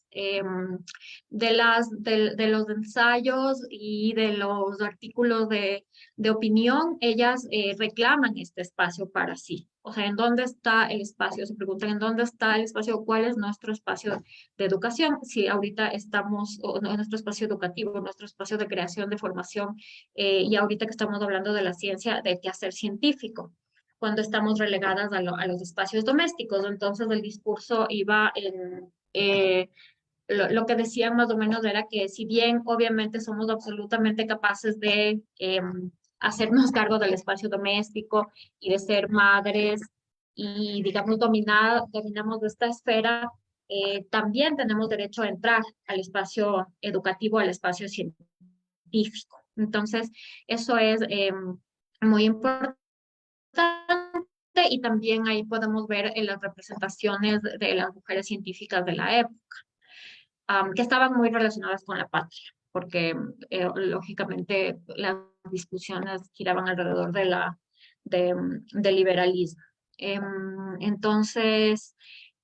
de los ensayos y de los artículos de opinión, ellas reclaman este espacio para sí. O sea, ¿en dónde está el espacio? Se preguntan, ¿en dónde está el espacio? ¿Cuál es nuestro espacio de educación? Si ahorita estamos, o no, nuestro espacio educativo, nuestro espacio de creación, de formación, y ahorita que estamos hablando de la ciencia, de quehacer científico, cuando estamos relegadas a los espacios domésticos. Entonces el discurso iba en... lo que decían más o menos era que si bien obviamente somos absolutamente capaces de hacernos cargo del espacio doméstico y de ser madres y digamos dominamos de esta esfera, también tenemos derecho a entrar al espacio educativo, al espacio científico. Entonces, eso es muy importante y también ahí podemos ver en las representaciones de las mujeres científicas de la época, que estaban muy relacionadas con la patria, porque lógicamente las discusiones giraban alrededor del liberalismo. Entonces,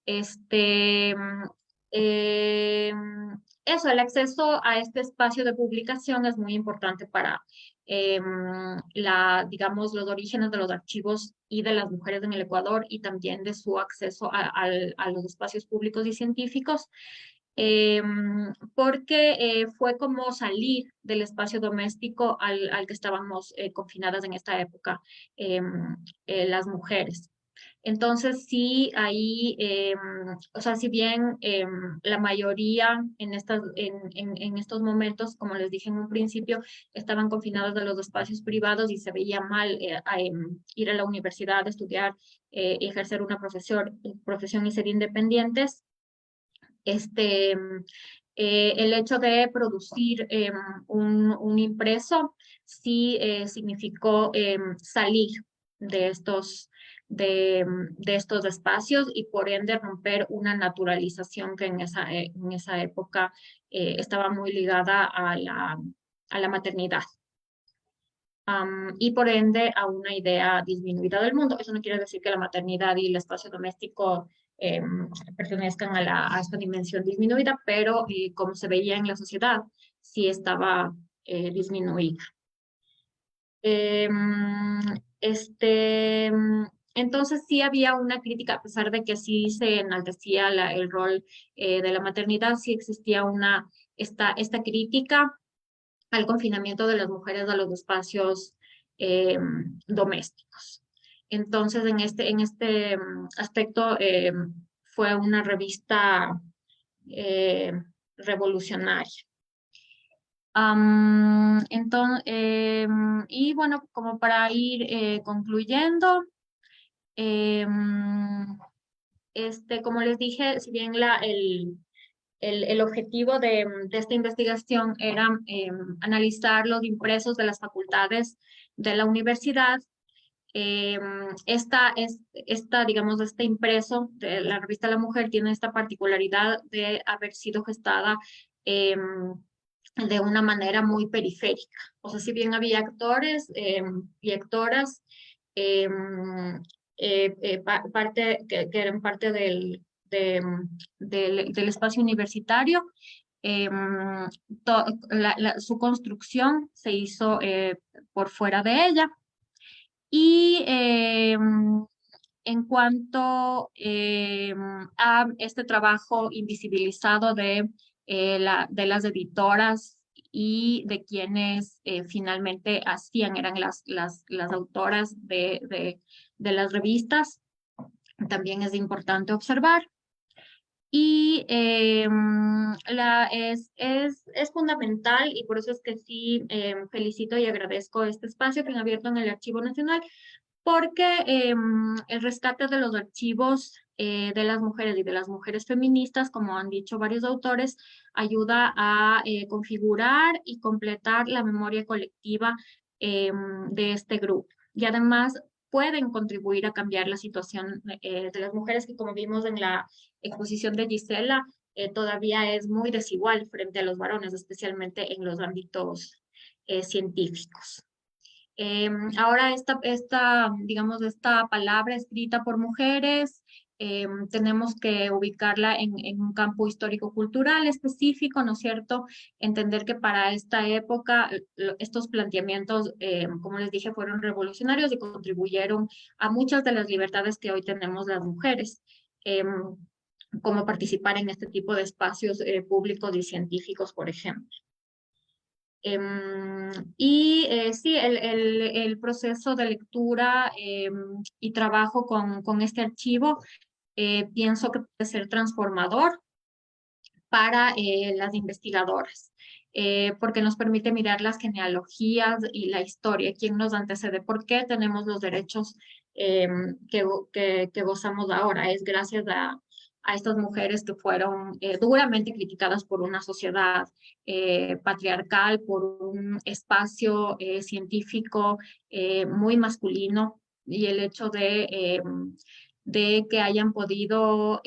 este, eh, eso, el acceso a este espacio de publicación es muy importante para digamos, los orígenes de los archivos y de las mujeres en el Ecuador y también de su acceso a los espacios públicos y científicos, porque fue como salir del espacio doméstico al que estábamos confinadas en esta época las mujeres. Entonces, sí, ahí, o sea, si bien la mayoría en estos momentos, como les dije en un principio, estaban confinados de los espacios privados y se veía mal ir a la universidad, estudiar, ejercer una profesión y ser independientes, el hecho de producir un impreso sí significó salir de de estos espacios y por ende romper una naturalización que en esa época estaba muy ligada a la maternidad. Y por ende a una idea disminuida del mundo. Eso no quiere decir que la maternidad y el espacio doméstico pertenezcan a esta dimensión disminuida, pero como se veía en la sociedad, sí estaba disminuida. Em, este, entonces sí había una crítica, a pesar de que sí se enaltecía el rol de la maternidad, sí existía esta crítica al confinamiento de las mujeres a los espacios domésticos. Entonces, en este aspecto, fue una revista eh, revolucionaria. Entonces, y bueno, como para ir concluyendo, em, como les dije, si bien el objetivo de esta investigación era analizar los impresos de las facultades de la universidad. Digamos, este impreso de la revista La Mujer tiene esta particularidad de haber sido gestada de una manera muy periférica. O sea, si bien había actores y actoras que eran parte del espacio universitario, su construcción se hizo por fuera de ella. Y en cuanto a este trabajo invisibilizado de las editoras y de quienes finalmente eran las autoras de las revistas, también es importante observar. Y es fundamental, y por eso es que sí felicito y agradezco este espacio que han abierto en el Archivo Nacional, porque el rescate de los archivos de las mujeres y de las mujeres feministas, como han dicho varios autores, ayuda a configurar y completar la memoria colectiva de este grupo. Y además pueden contribuir a cambiar la situación de las mujeres, que como vimos en la exposición de Gisela, todavía es muy desigual frente a los varones, especialmente en los ámbitos científicos. Ahora digamos, esta palabra escrita por mujeres, tenemos que ubicarla en un campo histórico-cultural específico, ¿no es cierto? Entender que para esta época estos planteamientos, como les dije, fueron revolucionarios y contribuyeron a muchas de las libertades que hoy tenemos las mujeres. Como participar en este tipo de espacios públicos y científicos, por ejemplo. Sí, el proceso de lectura y trabajo con este archivo pienso que puede ser transformador para las investigadoras, porque nos permite mirar las genealogías y la historia, quién nos antecede, por qué tenemos los derechos que gozamos ahora. Es gracias a estas mujeres que fueron duramente criticadas por una sociedad patriarcal, por un espacio científico muy masculino, y el hecho de que hayan podido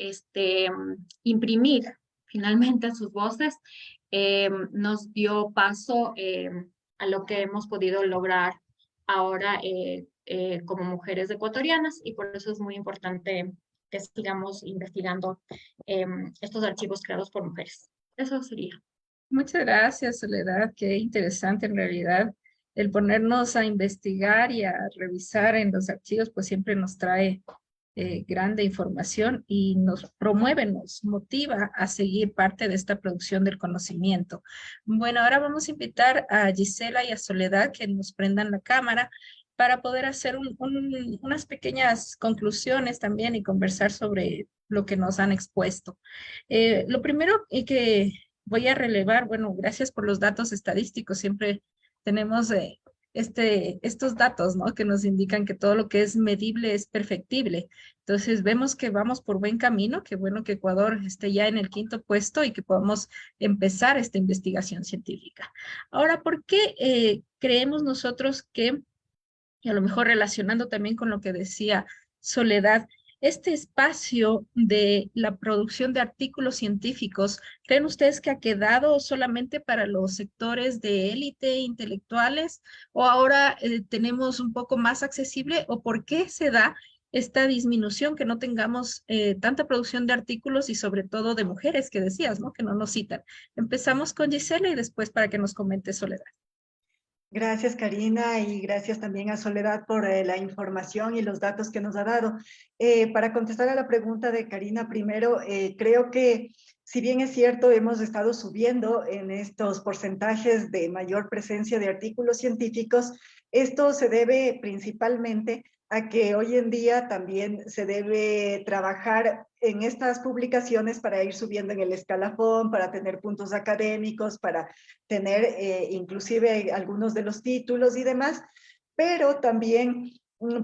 imprimir finalmente sus voces, nos dio paso a lo que hemos podido lograr ahora como mujeres ecuatorianas, y por eso es muy importante que sigamos investigando estos archivos creados por mujeres. Eso sería. Muchas gracias, Soledad. Qué interesante en realidad. El ponernos a investigar y a revisar en los archivos, pues siempre nos trae grande información y nos promueve, nos motiva a seguir parte de esta producción del conocimiento. Bueno, ahora vamos a invitar a Gisela y a Soledad que nos prendan la cámara para poder hacer unas pequeñas conclusiones también y conversar sobre lo que nos han expuesto. Lo primero que voy a relevar, bueno, gracias por los datos estadísticos, siempre tenemos estos datos, ¿no? Que nos indican que todo lo que es medible es perfectible. Entonces vemos que vamos por buen camino, qué bueno que Ecuador esté ya en el 5º puesto y que podamos empezar esta investigación científica. Ahora, ¿por qué creemos nosotros que, y a lo mejor relacionando también con lo que decía Soledad, este espacio de la producción de artículos científicos, ¿creen ustedes que ha quedado solamente para los sectores de élite intelectuales o ahora tenemos un poco más accesible, o por qué se da esta disminución, que no tengamos tanta producción de artículos y sobre todo de mujeres que decías, ¿no? Que no nos citan? Empezamos con Gisela y después para que nos comente Soledad. Gracias, Karina, y gracias también a Soledad por la información y los datos que nos ha dado. Para contestar a la pregunta de Karina primero, creo que si bien es cierto, hemos estado subiendo en estos porcentajes de mayor presencia de artículos científicos, esto se debe principalmente a que hoy en día también se debe trabajar en estas publicaciones para ir subiendo en el escalafón, para tener puntos académicos, para tener inclusive algunos de los títulos y demás, pero también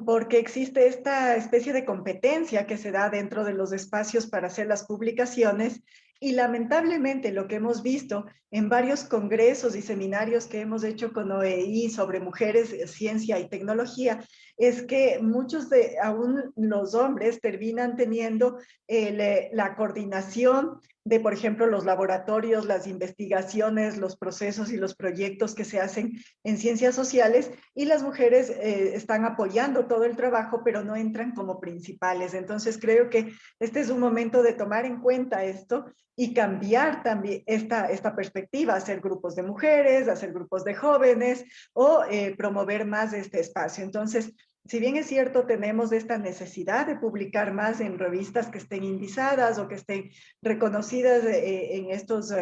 porque existe esta especie de competencia que se da dentro de los espacios para hacer las publicaciones Y lamentablemente lo que hemos visto en varios congresos y seminarios que hemos hecho con OEI sobre mujeres, ciencia y tecnología, es que muchos de aún los hombres terminan teniendo la coordinación de, por ejemplo, los laboratorios, las investigaciones, los procesos y los proyectos que se hacen en ciencias sociales, y las mujeres están apoyando todo el trabajo, pero no entran como principales. Entonces creo que este es un momento de tomar en cuenta esto y cambiar también esta perspectiva, hacer grupos de mujeres, hacer grupos de jóvenes o promover más este espacio. Entonces, si bien es cierto, tenemos esta necesidad de publicar más en revistas que estén indizadas o que estén reconocidas en estos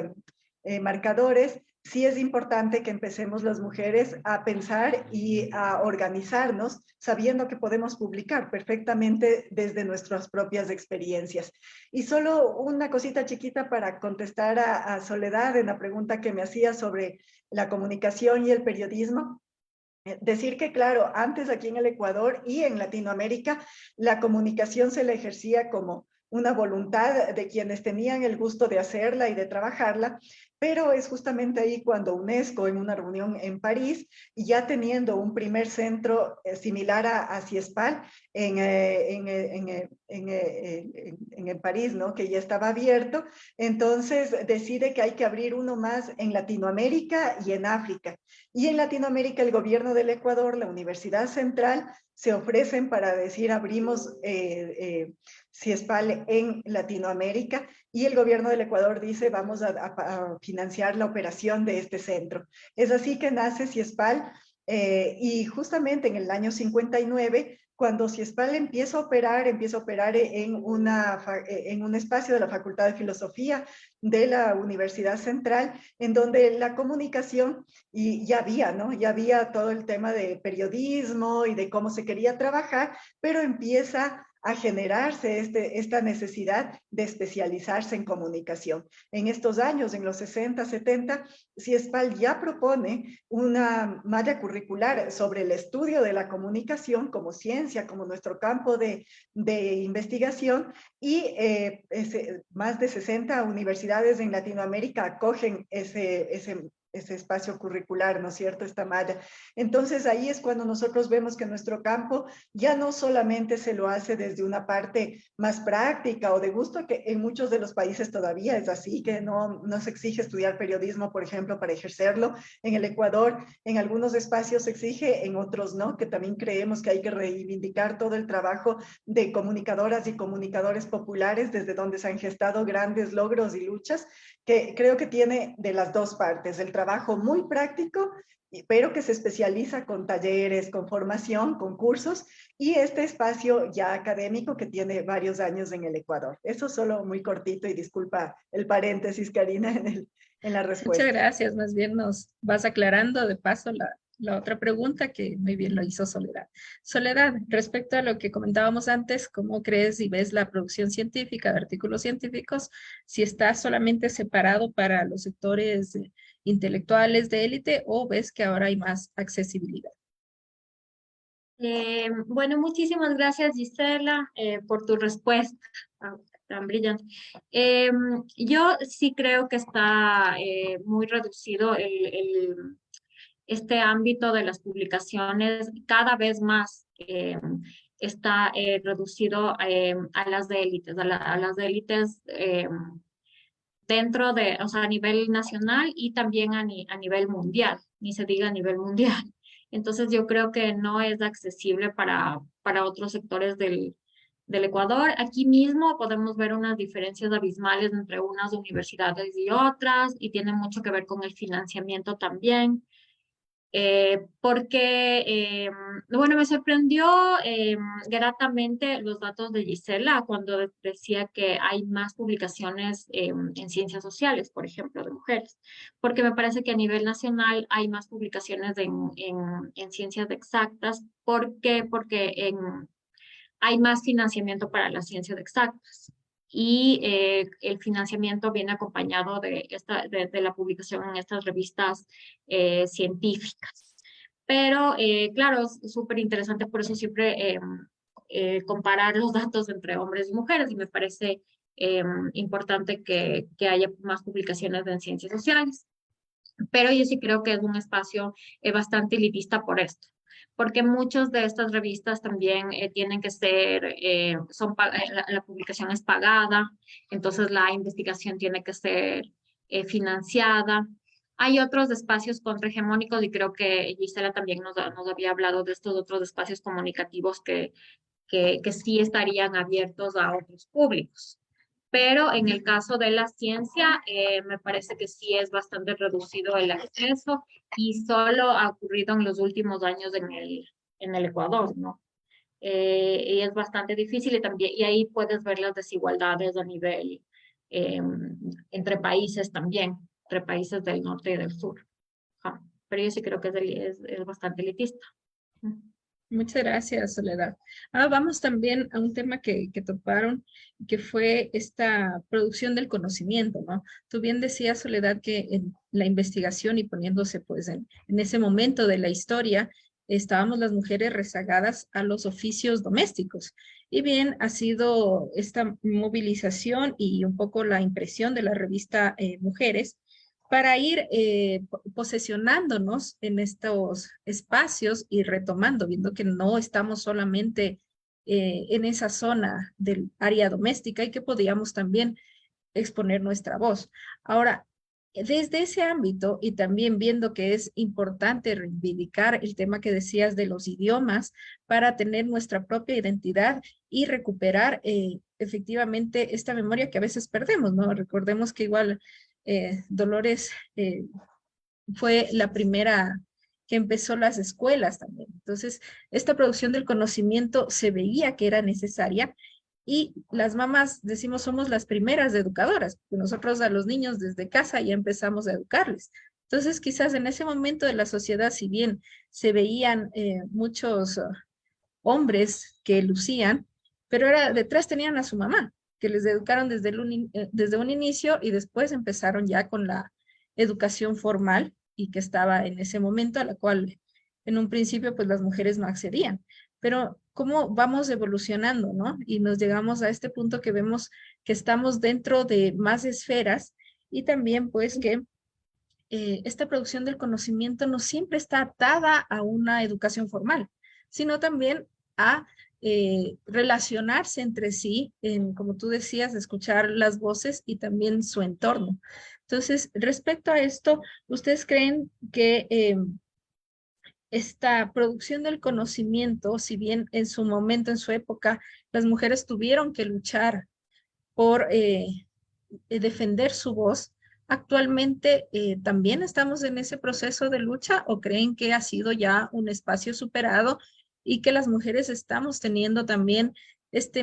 marcadores, sí es importante que empecemos las mujeres a pensar y a organizarnos sabiendo que podemos publicar perfectamente desde nuestras propias experiencias. Y solo una cosita chiquita para contestar a Soledad en la pregunta que me hacía sobre la comunicación y el periodismo. Decir que, claro, antes aquí en el Ecuador y en Latinoamérica, la comunicación se la ejercía como una voluntad de quienes tenían el gusto de hacerla y de trabajarla, pero es justamente ahí cuando UNESCO, en una reunión en París, y ya teniendo un primer centro similar a CIESPAL en París, ¿no? Que ya estaba abierto, entonces decide que hay que abrir uno más en Latinoamérica y en África. Y en Latinoamérica el gobierno del Ecuador, la Universidad Central, se ofrecen para decir abrimos CIESPAL en Latinoamérica, y el gobierno del Ecuador dice vamos a financiar la operación de este centro. Es así que nace CIESPAL y justamente en el año 59, cuando CIESPAL empieza a operar en un espacio de la Facultad de Filosofía de la Universidad Central, en donde la comunicación, y ya había, ¿no? Ya había todo el tema de periodismo y de cómo se quería trabajar, pero empieza a generarse esta necesidad de especializarse en comunicación. En estos años, en los 60, 70, CIESPAL ya propone una malla curricular sobre el estudio de la comunicación como ciencia, como nuestro campo de investigación, y más de 60 universidades en Latinoamérica acogen ese espacio curricular, ¿no es cierto?, esta malla. Entonces ahí es cuando nosotros vemos que nuestro campo ya no solamente se lo hace desde una parte más práctica o de gusto, que en muchos de los países todavía es así, que no se exige estudiar periodismo, por ejemplo, para ejercerlo. En el Ecuador, en algunos espacios se exige, en otros no, que también creemos que hay que reivindicar todo el trabajo de comunicadoras y comunicadores populares, desde donde se han gestado grandes logros y luchas, que creo que tiene de las dos partes, el trabajo muy práctico, pero que se especializa con talleres, con formación, con cursos, y este espacio ya académico que tiene varios años en el Ecuador. Eso solo muy cortito, y disculpa el paréntesis, Karina, en la Muchas respuesta. gracias, más bien nos vas aclarando de paso la otra pregunta que muy bien lo hizo Soledad. Soledad, respecto a lo que comentábamos antes, ¿cómo crees y ves la producción científica de artículos científicos si está solamente separado para los sectores intelectuales de élite o ves que ahora hay más accesibilidad? Bueno, muchísimas gracias, Gisela, por tu respuesta tan brillante. Yo sí creo que está muy reducido este ámbito de las publicaciones, cada vez más está reducido a las de élites, a las de élites dentro de, o sea, a nivel nacional y también a nivel mundial, ni se diga a nivel mundial. Entonces yo creo que no es accesible para otros sectores del Ecuador. Aquí mismo podemos ver unas diferencias abismales entre unas universidades y otras, y tiene mucho que ver con el financiamiento también. Porque, bueno, me sorprendió gratamente los datos de Gisela cuando decía que hay más publicaciones en ciencias sociales, por ejemplo, de mujeres, porque me parece que a nivel nacional hay más publicaciones en ciencias exactas. ¿Por qué? Porque hay más financiamiento para las ciencias exactas. Y el financiamiento viene acompañado de la publicación en estas revistas científicas. Pero claro, es súper interesante, por eso siempre comparar los datos entre hombres y mujeres, y me parece importante que haya más publicaciones en ciencias sociales. Pero yo sí creo que es un espacio bastante elitista por esto, porque muchas de estas revistas también tienen que ser, la publicación es pagada, entonces la investigación tiene que ser financiada. Hay otros espacios contrahegemónicos y creo que Gisela también nos había hablado de estos otros espacios comunicativos que sí estarían abiertos a otros públicos. Pero en el caso de la ciencia, me parece que sí es bastante reducido el acceso y solo ha ocurrido en los últimos años en el Ecuador, ¿no? Y es bastante difícil y también, y ahí puedes ver las desigualdades a nivel eh, entre países también, entre países del norte y del sur. Ajá. Pero yo sí creo que es bastante elitista. Muchas gracias, Soledad. Vamos también a un tema que toparon, que fue esta producción del conocimiento, ¿no? Tú bien decías, Soledad, que en la investigación y poniéndose pues en ese momento de la historia, estábamos las mujeres rezagadas a los oficios domésticos. Y bien, ha sido esta movilización y un poco la impresión de la revista Mujeres para ir posesionándonos en estos espacios y retomando, viendo que no estamos solamente en esa zona del área doméstica y que podíamos también exponer nuestra voz. Ahora, desde ese ámbito y también viendo que es importante reivindicar el tema que decías de los idiomas para tener nuestra propia identidad y recuperar efectivamente esta memoria que a veces perdemos, ¿no? Recordemos que igual Dolores fue la primera que empezó las escuelas también. Entonces, esta producción del conocimiento se veía que era necesaria y las mamás, decimos, somos las primeras educadoras, porque nosotros a los niños desde casa ya empezamos a educarles. Entonces, quizás en ese momento de la sociedad, si bien se veían muchos hombres que lucían, pero detrás tenían a su mamá, que les educaron desde un inicio y después empezaron ya con la educación formal y que estaba en ese momento a la cual en un principio pues las mujeres no accedían. Pero cómo vamos evolucionando, ¿no? Y nos llegamos a este punto que vemos que estamos dentro de más esferas y también pues que esta producción del conocimiento no siempre está atada a una educación formal, sino también a relacionarse entre sí, como tú decías, escuchar las voces y también su entorno. Entonces, respecto a esto, ¿ustedes creen que esta producción del conocimiento, si bien en su momento, en su época, las mujeres tuvieron que luchar por defender su voz, actualmente también estamos en ese proceso de lucha o creen que ha sido ya un espacio superado y que las mujeres estamos teniendo también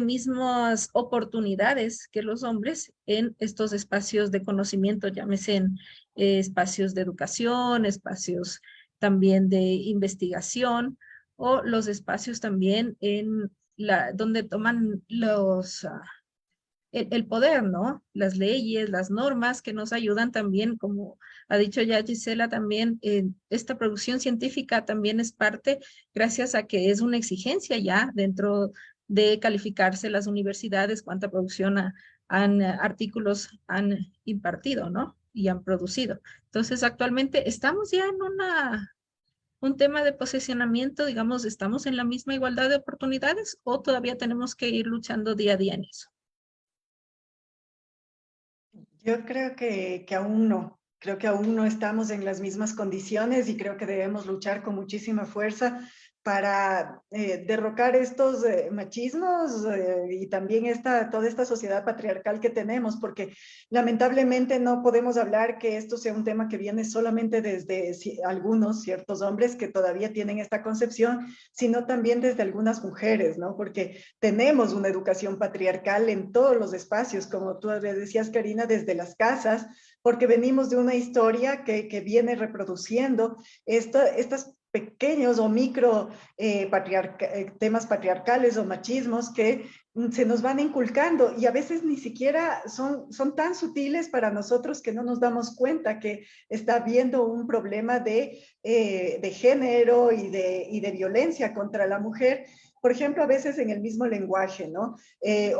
mismas oportunidades que los hombres en estos espacios de conocimiento, llámese en espacios de educación, espacios también de investigación o los espacios también en donde toman el poder, ¿no? Las leyes, las normas que nos ayudan también, como ha dicho ya Gisela, también esta producción científica también es parte gracias a que es una exigencia ya dentro de calificarse las universidades, cuánta producción artículos han impartido, ¿no? Y han producido. Entonces, actualmente estamos ya en un tema de posicionamiento, digamos, ¿estamos en la misma igualdad de oportunidades o todavía tenemos que ir luchando día a día en eso? Yo creo que aún no. Creo que aún no estamos en las mismas condiciones y creo que debemos luchar con muchísima fuerza para derrocar estos machismos y también toda esta sociedad patriarcal que tenemos, porque lamentablemente no podemos hablar que esto sea un tema que viene solamente desde algunos ciertos hombres que todavía tienen esta concepción, sino también desde algunas mujeres, ¿no? Porque tenemos una educación patriarcal en todos los espacios, como tú decías, Karina, desde las casas, porque venimos de una historia que viene reproduciendo estas pequeños o micro temas patriarcales o machismos que se nos van inculcando y a veces ni siquiera son tan sutiles para nosotros que no nos damos cuenta que está habiendo un problema de género y de violencia contra la mujer. Por ejemplo, a veces en el mismo lenguaje, ¿no?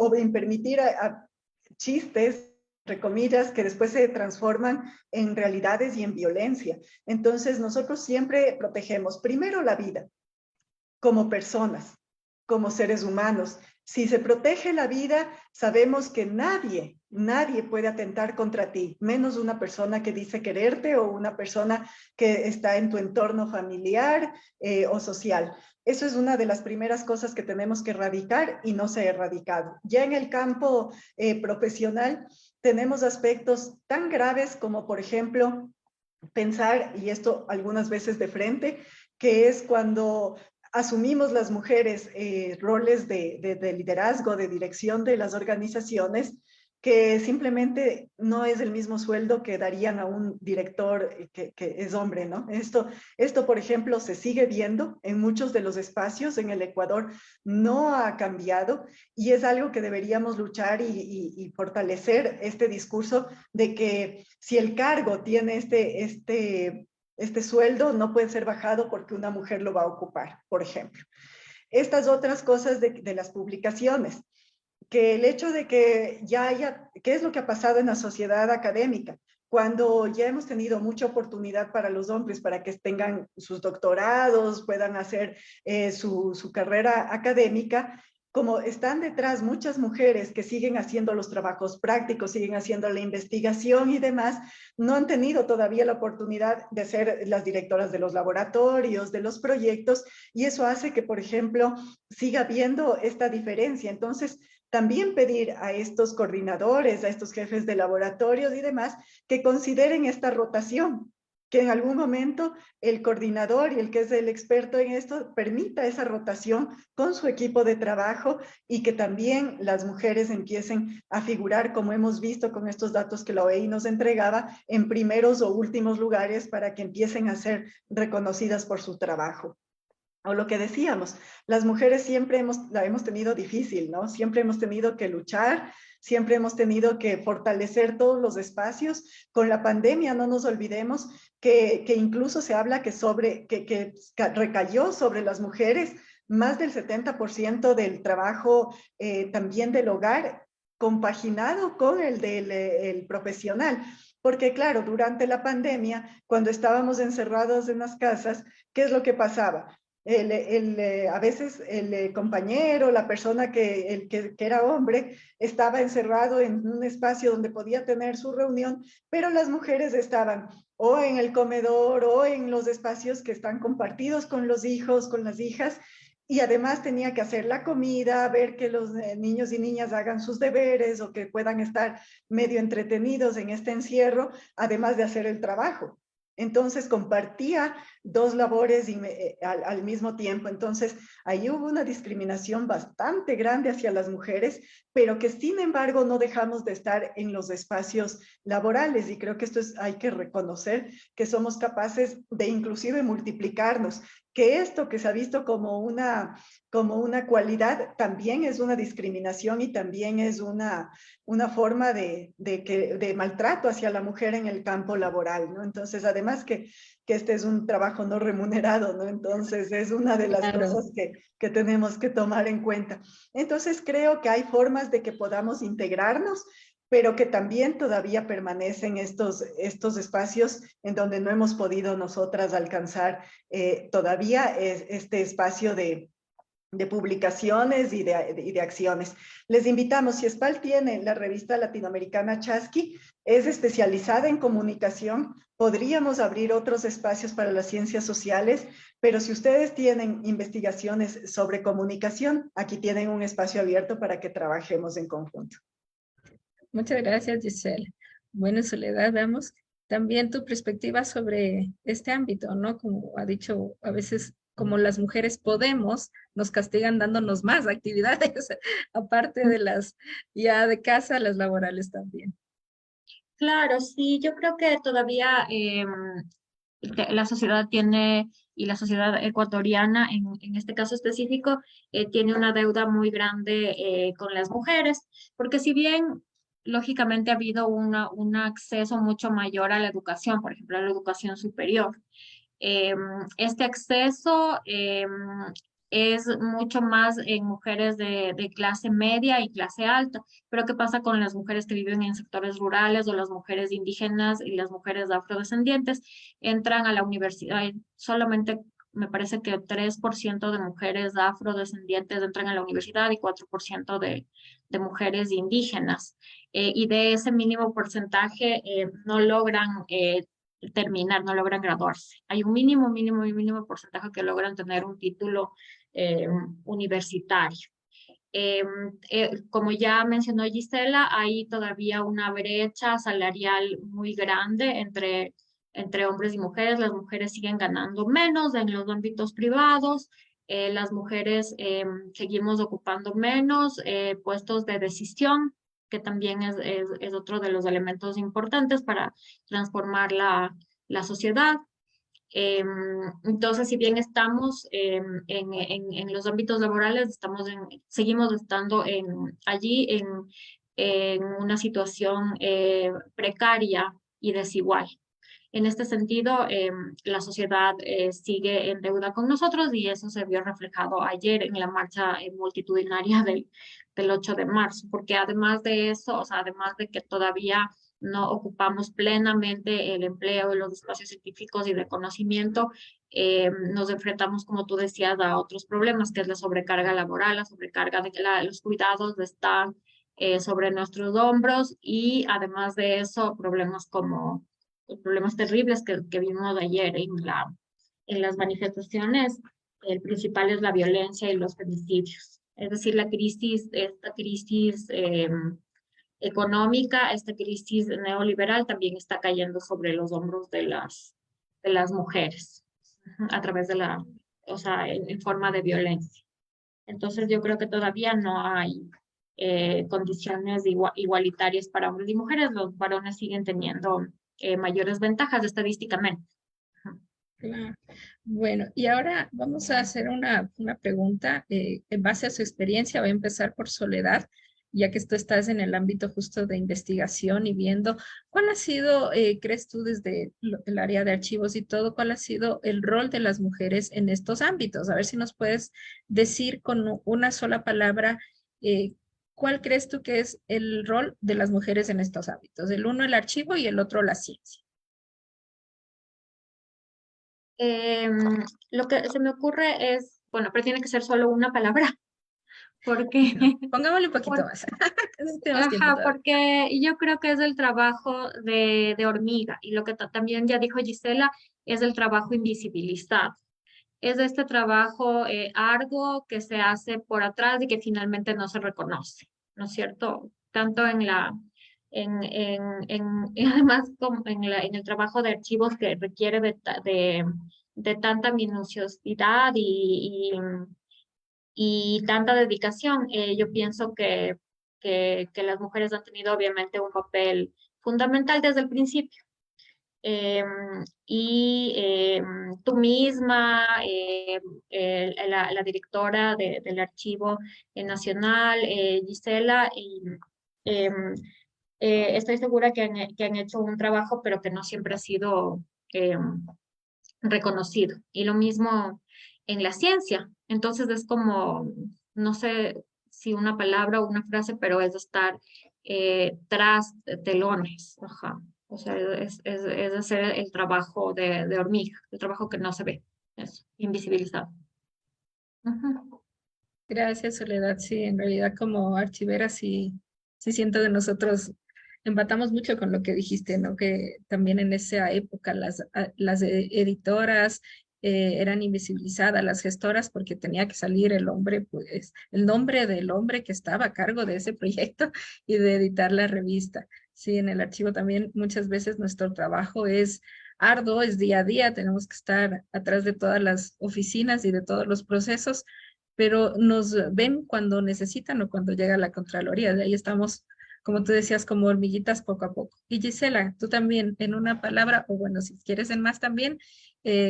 O en permitir chistes, entre comillas, que después se transforman en realidades y en violencia. Entonces, nosotros siempre protegemos primero la vida como personas, como seres humanos. Si se protege la vida, sabemos que nadie puede atentar contra ti, menos una persona que dice quererte o una persona que está en tu entorno familiar o social. Eso es una de las primeras cosas que tenemos que erradicar y no se ha erradicado. Ya en el campo profesional tenemos aspectos tan graves como, por ejemplo, pensar, y esto algunas veces de frente, que es cuando asumimos las mujeres roles de liderazgo, de dirección de las organizaciones, que simplemente no es el mismo sueldo que darían a un director que es hombre, ¿no? Esto, por ejemplo, se sigue viendo en muchos de los espacios en el Ecuador, no ha cambiado y es algo que deberíamos luchar y fortalecer este discurso de que si el cargo tiene este sueldo, no puede ser bajado porque una mujer lo va a ocupar, por ejemplo. Estas otras cosas de las publicaciones, que el hecho de que ya haya, ¿qué es lo que ha pasado en la sociedad académica? Cuando ya hemos tenido mucha oportunidad para los hombres, para que tengan sus doctorados, puedan hacer su carrera académica, como están detrás muchas mujeres que siguen haciendo los trabajos prácticos, siguen haciendo la investigación y demás, no han tenido todavía la oportunidad de ser las directoras de los laboratorios, de los proyectos, y eso hace que, por ejemplo, siga habiendo esta diferencia. Entonces, también pedir a estos coordinadores, a estos jefes de laboratorios y demás, que consideren esta rotación, que en algún momento el coordinador y el que es el experto en esto permita esa rotación con su equipo de trabajo y que también las mujeres empiecen a figurar, como hemos visto con estos datos que la OEI nos entregaba, en primeros o últimos lugares para que empiecen a ser reconocidas por su trabajo. O lo que decíamos, las mujeres siempre la hemos tenido difícil, ¿no? Siempre hemos tenido que luchar, siempre hemos tenido que fortalecer todos los espacios. Con la pandemia, no nos olvidemos que incluso se habla que recayó sobre las mujeres más del 70% del trabajo también del hogar, compaginado con el profesional. Porque claro, durante la pandemia, cuando estábamos encerrados en las casas, ¿qué es lo que pasaba? A veces el compañero, la persona que era hombre, estaba encerrado en un espacio donde podía tener su reunión, pero las mujeres estaban o en el comedor o en los espacios que están compartidos con los hijos, con las hijas, y además tenía que hacer la comida, ver que los niños y niñas hagan sus deberes o que puedan estar medio entretenidos en este encierro, además de hacer el trabajo. Entonces compartía dos labores al mismo tiempo. Entonces ahí hubo una discriminación bastante grande hacia las mujeres, pero que sin embargo no dejamos de estar en los espacios laborales. Y creo que hay que reconocer que somos capaces de inclusive multiplicarnos, que esto que se ha visto como una cualidad también es una discriminación y también es una forma de maltrato hacia la mujer en el campo laboral, ¿no? Entonces, además que este es un trabajo no remunerado, ¿no? Entonces, es una de las Claro. cosas que tenemos que tomar en cuenta. Entonces, creo que hay formas de que podamos integrarnos, pero que también todavía permanecen estos espacios en donde no hemos podido nosotras alcanzar todavía este espacio de publicaciones y de acciones. Les invitamos, si ESPAL tiene la revista latinoamericana Chasqui, es especializada en comunicación, podríamos abrir otros espacios para las ciencias sociales, pero si ustedes tienen investigaciones sobre comunicación, aquí tienen un espacio abierto para que trabajemos en conjunto. Muchas gracias, Giselle. Bueno, Soledad, veamos también tu perspectiva sobre este ámbito, ¿no? Como ha dicho, a veces como las mujeres podemos, nos castigan dándonos más actividades, aparte de las ya de casa, las laborales también. Claro, sí, yo creo que todavía la sociedad tiene, y la sociedad ecuatoriana en este caso específico, tiene una deuda muy grande con las mujeres, porque si bien lógicamente ha habido un acceso mucho mayor a la educación, por ejemplo, a la educación superior, este acceso es mucho más en mujeres de clase media y clase alta. Pero ¿qué pasa con las mujeres que viven en sectores rurales o las mujeres indígenas y las mujeres afrodescendientes? Entran a la universidad, solamente me parece que 3% de mujeres afrodescendientes entran a la universidad y 4% de mujeres indígenas. Y de ese mínimo porcentaje no logran terminar, no logran graduarse. Hay un mínimo porcentaje que logran tener un título eh, universitario. Como ya mencionó Gisela, hay todavía una brecha salarial muy grande entre hombres y mujeres. Las mujeres siguen ganando menos en los ámbitos privados. Las mujeres seguimos ocupando menos puestos de decisión, que también es otro de los elementos importantes para transformar la sociedad. Entonces, si bien estamos en los ámbitos laborales, seguimos estando allí en una situación precaria y desigual. En este sentido, la sociedad sigue en deuda con nosotros y eso se vio reflejado ayer en la marcha multitudinaria del 8 de marzo, porque además de eso, o sea, además de que todavía no ocupamos plenamente el empleo y los espacios científicos y de conocimiento, nos enfrentamos, como tú decías, a otros problemas, que es la sobrecarga laboral, la sobrecarga de que los cuidados están sobre nuestros hombros y además de eso, problemas como los problemas terribles que vimos ayer en las manifestaciones. El principal es la violencia y los femicidios. Es decir, esta crisis económica, esta crisis neoliberal también está cayendo sobre los hombros de las mujeres a través o sea, en forma de violencia. Entonces yo creo que todavía no hay condiciones igualitarias para hombres y mujeres. Los varones siguen teniendo mayores ventajas estadísticamente. Claro. Bueno, y ahora vamos a hacer una pregunta en base a su experiencia. Voy a empezar por Soledad, ya que tú estás en el ámbito justo de investigación y viendo cuál ha sido, crees tú desde el área de archivos y todo, cuál ha sido el rol de las mujeres en estos ámbitos. A ver si nos puedes decir con una sola palabra, ¿cuál crees tú que es el rol de las mujeres en estos ámbitos? El uno el archivo y el otro la ciencia. Lo que se me ocurre es, bueno, pero tiene que ser solo una palabra, porque, Pongámosle un poquito por- más. Casi tenemos tiempo todavía. porque yo creo que es el trabajo de hormiga, y lo que también ya dijo Gisela, es el trabajo invisibilizado. Es este trabajo arduo que se hace por atrás y que finalmente no se reconoce, ¿no es cierto? Tanto y además como en el trabajo de archivos que requiere de tanta minuciosidad y tanta dedicación. Yo pienso que las mujeres han tenido obviamente un papel fundamental desde el principio. Em, Tú misma, la directora del Archivo Nacional, Gisela, em, estoy segura que han hecho un trabajo, pero que no siempre ha sido reconocido. Y lo mismo en la ciencia. Entonces es como, no sé si una palabra o una frase, pero es estar tras telones. Ajá. O sea, es hacer el trabajo de hormiga, el trabajo que no se ve, es invisibilizado. Ujú. Gracias, Soledad. Sí, en realidad como archivera sí, sí siento que nosotros empatamos mucho con lo que dijiste, ¿no? Que también en esa época las editoras eran invisibilizadas, las gestoras, porque tenía que salir el hombre, pues, el nombre del hombre que estaba a cargo de ese proyecto y de editar la revista. Sí, en el archivo también muchas veces nuestro trabajo es arduo, es día a día, tenemos que estar atrás de todas las oficinas y de todos los procesos, pero nos ven cuando necesitan o cuando llega la Contraloría. De ahí estamos, como tú decías, como hormiguitas poco a poco. Y Gisela, tú también, en una palabra, o bueno, si quieres en más también,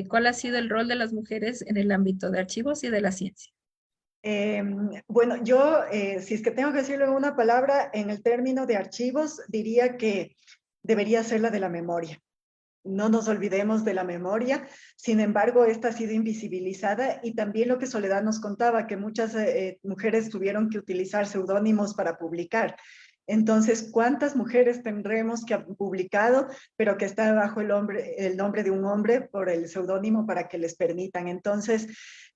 ¿cuál ha sido el rol de las mujeres en el ámbito de archivos y de la ciencia? Bueno, yo, si es que tengo que decirlo en una palabra, en el término de archivos, diría que debería ser la de la memoria. no nos olvidemos de la memoria. Sin embargo, esta ha sido invisibilizada, y también lo que Soledad nos contaba, que muchas mujeres tuvieron que utilizar seudónimos para publicar. Entonces, ¿cuántas mujeres tendremos que han publicado, pero que está bajo el nombre de un hombre por el seudónimo para que les permitan? Entonces,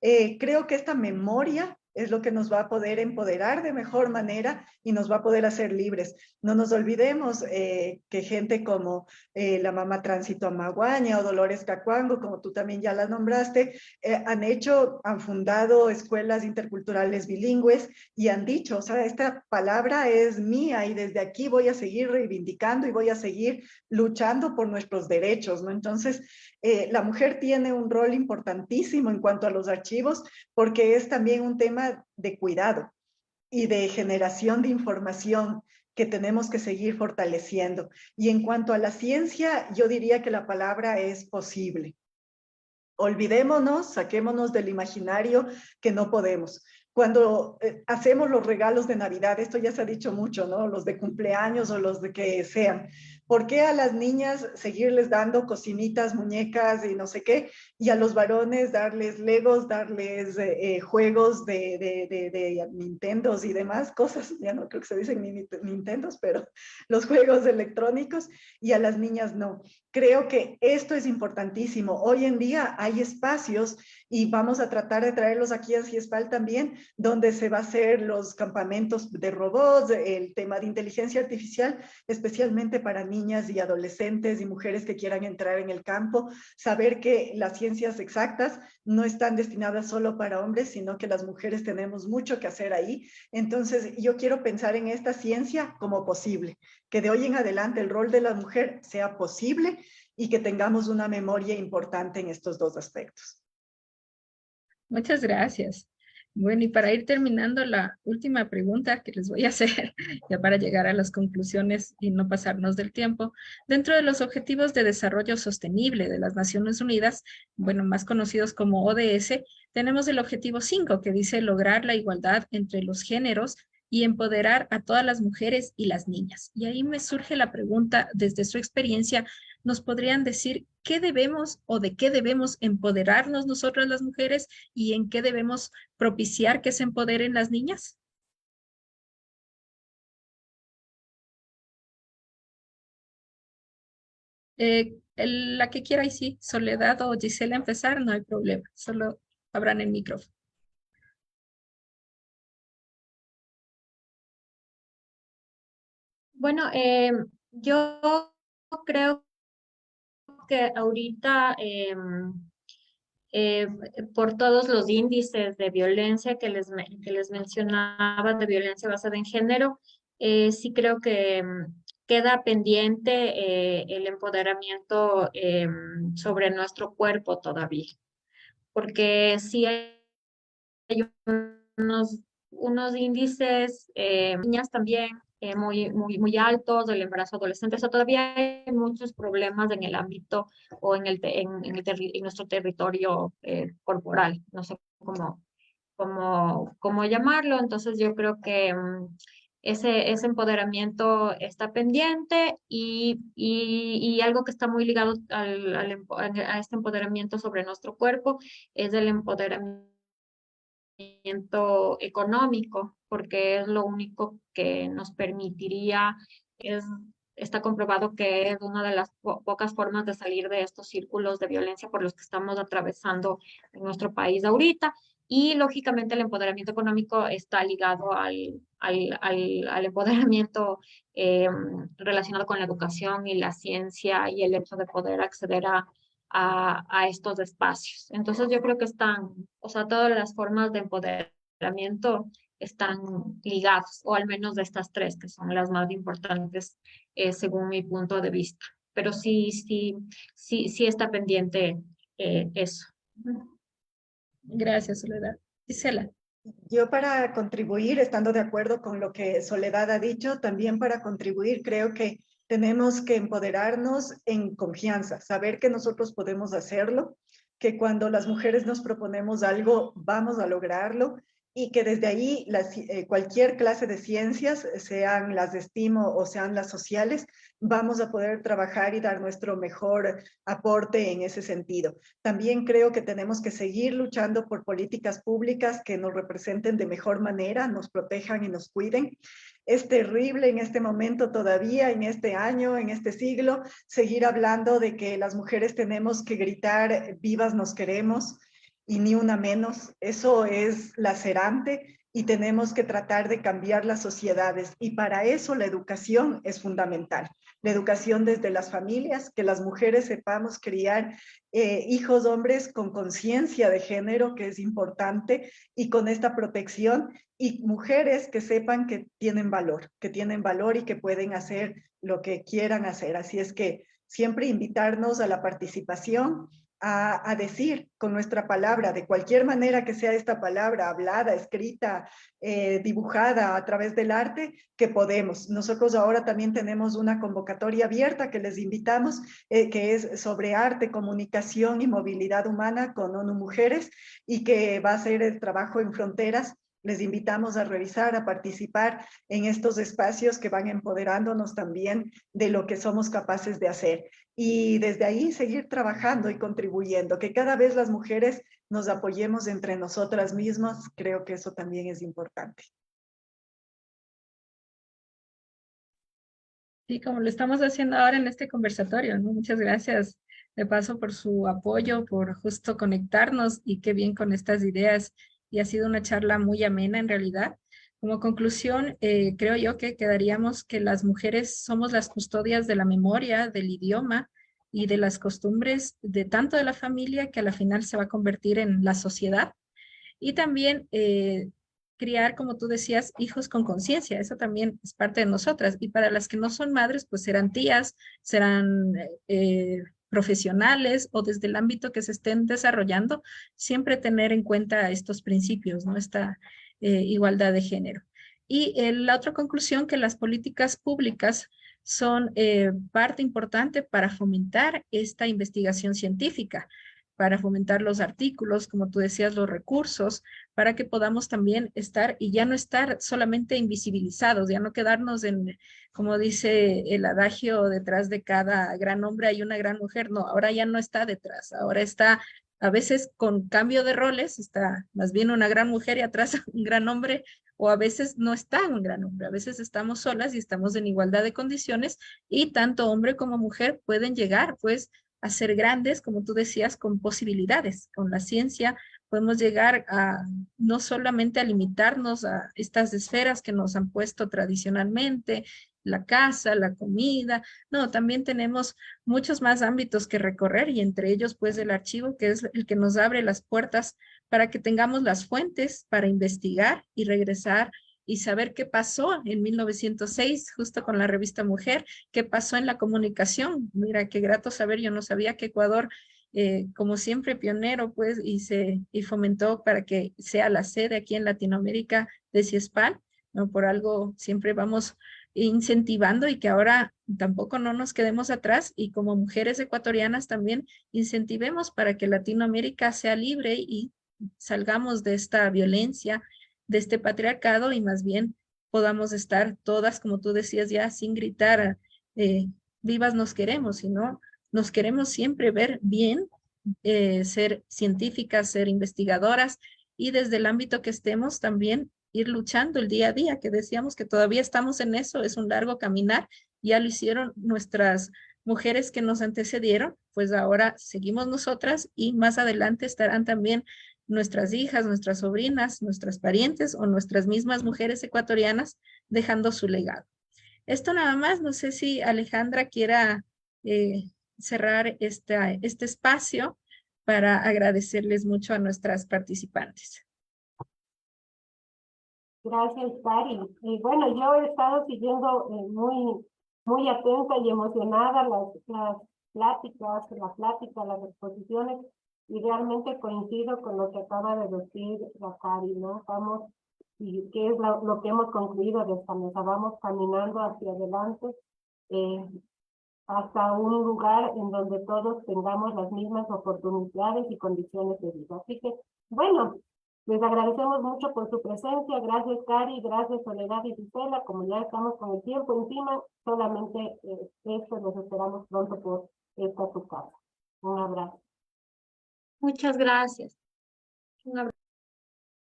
creo que esta memoria es lo que nos va a poder empoderar de mejor manera y nos va a poder hacer libres. No nos olvidemos que gente como la Mamá Tránsito Amaguaña o Dolores Cacuango, como tú también ya la nombraste, han fundado escuelas interculturales bilingües y han dicho, o sea, esta palabra es mía y desde aquí voy a seguir reivindicando y voy a seguir luchando por nuestros derechos, ¿no? Entonces, la mujer tiene un rol importantísimo en cuanto a los archivos, porque es también un tema de cuidado y de generación de información que tenemos que seguir fortaleciendo. Y en cuanto a la ciencia, yo diría que la palabra es posible. Olvidémonos, saquémonos del imaginario que no podemos. Cuando hacemos los regalos de Navidad, esto ya se ha dicho mucho, ¿no? Los de cumpleaños o los de que sean. ¿Por qué a las niñas seguirles dando cocinitas, muñecas y no sé qué? Y a los varones darles Legos, darles juegos de Nintendos y demás cosas. Ya no creo que se dicen ni Nintendos, pero los juegos electrónicos, y a las niñas no. Creo que esto es importantísimo. Hoy en día hay espacios, y vamos a tratar de traerlos aquí a CIESPAL también, donde se va a hacer los campamentos de robots, el tema de inteligencia artificial, especialmente para niñas y adolescentes y mujeres que quieran entrar en el campo, saber que las ciencias exactas no están destinadas solo para hombres, sino que las mujeres tenemos mucho que hacer ahí. Entonces, yo quiero pensar en esta ciencia como posible, que de hoy en adelante el rol de la mujer sea posible y que tengamos una memoria importante en estos dos aspectos. Muchas gracias. Bueno, y para ir terminando, la última pregunta que les voy a hacer, ya para llegar a las conclusiones y no pasarnos del tiempo, dentro de los Objetivos de Desarrollo Sostenible de las Naciones Unidas, bueno, más conocidos como ODS, tenemos el objetivo 5, que dice lograr la igualdad entre los géneros y empoderar a todas las mujeres y las niñas. Y ahí me surge la pregunta, desde su experiencia, ¿nos podrían decir qué debemos o de qué debemos empoderarnos nosotras las mujeres y en qué debemos propiciar que se empoderen las niñas? La que quiera, y sí, Soledad o Gisela empezar, no hay problema, solo abran el micrófono. Bueno, yo creo que ahorita eh, por todos los índices de violencia que les mencionaba, de violencia basada en género, sí creo que queda pendiente el empoderamiento sobre nuestro cuerpo todavía, porque sí hay unos, unos índices, niñas también, muy altos del embarazo adolescente. O sea, todavía hay muchos problemas en el ámbito o en nuestro territorio corporal. No sé cómo llamarlo. Entonces yo creo que ese empoderamiento está pendiente y algo que está muy ligado a este empoderamiento sobre nuestro cuerpo es el empoderamiento económico, porque es lo único que nos permitiría, es, está comprobado que es una de las pocas formas de salir de estos círculos de violencia por los que estamos atravesando en nuestro país ahorita. Y lógicamente el empoderamiento económico está ligado al empoderamiento relacionado con la educación y la ciencia y el hecho de poder acceder a estos espacios. Entonces yo creo que están, o sea, todas las formas de empoderamiento están ligados, o al menos de estas tres, que son las más importantes según mi punto de vista. Pero sí está pendiente eso. Gracias, Soledad. Gisela. Yo, para contribuir, estando de acuerdo con lo que Soledad ha dicho, también para contribuir creo que tenemos que empoderarnos en confianza, saber que nosotros podemos hacerlo, que cuando las mujeres nos proponemos algo, vamos a lograrlo, y que desde ahí cualquier clase de ciencias, sean las de STEAM o sean las sociales, vamos a poder trabajar y dar nuestro mejor aporte en ese sentido. También creo que tenemos que seguir luchando por políticas públicas que nos representen de mejor manera, nos protejan y nos cuiden. Es terrible en este momento todavía, en este año, en este siglo, seguir hablando de que las mujeres tenemos que gritar vivas nos queremos y ni una menos. Eso es lacerante y tenemos que tratar de cambiar las sociedades, y para eso la educación es fundamental. La educación desde las familias, que las mujeres sepamos criar hijos hombres con conciencia de género, que es importante, y con esta protección, y mujeres que sepan que tienen valor y que pueden hacer lo que quieran hacer. Así es que siempre invitarnos a la participación, a decir con nuestra palabra, de cualquier manera que sea esta palabra, hablada, escrita, dibujada a través del arte, que podemos. Nosotros ahora también tenemos una convocatoria abierta que les invitamos, que es sobre arte, comunicación y movilidad humana con ONU Mujeres, y que va a ser el trabajo en fronteras. Les invitamos a revisar, a participar en estos espacios que van empoderándonos también de lo que somos capaces de hacer. Y desde ahí seguir trabajando y contribuyendo, que cada vez las mujeres nos apoyemos entre nosotras mismas. Creo que eso también es importante. Sí, como lo estamos haciendo ahora en este conversatorio, ¿no? Muchas gracias de paso por su apoyo, por justo conectarnos, y qué bien con estas ideas. Y ha sido una charla muy amena en realidad. Como conclusión, creo yo que quedaríamos que las mujeres somos las custodias de la memoria, del idioma y de las costumbres de tanto de la familia, que a la final se va a convertir en la sociedad. Y también criar, como tú decías, hijos con conciencia. Eso también es parte de nosotras. Y para las que no son madres, pues serán tías, serán profesionales, o desde el ámbito que se estén desarrollando, siempre tener en cuenta estos principios, ¿no? Esta igualdad de género. Y la otra conclusión, que las políticas públicas son parte importante para fomentar esta investigación científica, para fomentar los artículos, como tú decías, los recursos, para que podamos también estar y ya no estar solamente invisibilizados, ya no quedarnos en, como dice el adagio, detrás de cada gran hombre hay una gran mujer. No, ahora ya no está detrás, ahora está, a veces con cambio de roles, está más bien una gran mujer y atrás un gran hombre, o a veces no está un gran hombre, a veces estamos solas y estamos en igualdad de condiciones, y tanto hombre como mujer pueden llegar, pues, a ser grandes, como tú decías, con posibilidades. Con la ciencia podemos llegar a no solamente a limitarnos a estas esferas que nos han puesto tradicionalmente, la casa, la comida. No, también tenemos muchos más ámbitos que recorrer, y entre ellos, pues, el archivo, que es el que nos abre las puertas para que tengamos las fuentes para investigar y regresar y saber qué pasó en 1906, justo con la revista Mujer, qué pasó en la comunicación. Mira, qué grato saber, yo no sabía que Ecuador, como siempre pionero, pues, y fomentó para que sea la sede aquí en Latinoamérica de CIESPAL, ¿no? Por algo siempre vamos incentivando, y que ahora tampoco no nos quedemos atrás, y como mujeres ecuatorianas también incentivemos para que Latinoamérica sea libre y salgamos de esta violencia, de este patriarcado, y más bien podamos estar todas, como tú decías ya, sin gritar vivas nos queremos, sino nos queremos siempre ver bien, ser científicas, ser investigadoras, y desde el ámbito que estemos también ir luchando el día a día, que decíamos que todavía estamos en eso, es un largo caminar, ya lo hicieron nuestras mujeres que nos antecedieron, pues ahora seguimos nosotras, y más adelante estarán también nuestras hijas, nuestras sobrinas, nuestras parientes o nuestras mismas mujeres ecuatorianas dejando su legado. Esto nada más, no sé si Alejandra quiera cerrar este espacio para agradecerles mucho a nuestras participantes. Gracias, Cari. Y bueno, yo he estado siguiendo muy atenta y emocionada las pláticas, las exposiciones, y realmente coincido con lo que acaba de decir la Cari, ¿no? Vamos, y que es lo que hemos concluido de esta mesa, vamos caminando hacia adelante, hasta un lugar en donde todos tengamos las mismas oportunidades y condiciones de vida. Así que, bueno, Les agradecemos mucho por su presencia. Gracias, Cari, gracias, Soledad y Gisela. Como ya estamos con el tiempo encima, solamente esto los esperamos pronto por esta tu casa. Un abrazo. Muchas gracias. Un abrazo.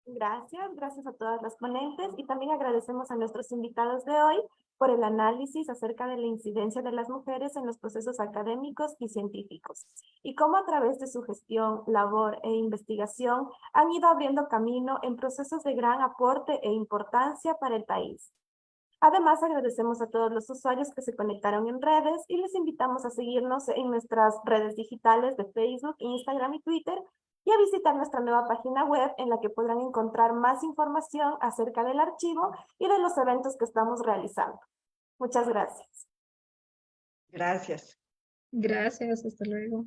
Gracias a todas las ponentes y también agradecemos a nuestros invitados de hoy por el análisis acerca de la incidencia de las mujeres en los procesos académicos y científicos y cómo a través de su gestión, labor e investigación han ido abriendo camino en procesos de gran aporte e importancia para el país. Además, agradecemos a todos los usuarios que se conectaron en redes y les invitamos a seguirnos en nuestras redes digitales de Facebook, Instagram y Twitter y a visitar nuestra nueva página web en la que podrán encontrar más información acerca del archivo y de los eventos que estamos realizando. Muchas gracias. Gracias. Gracias, hasta luego.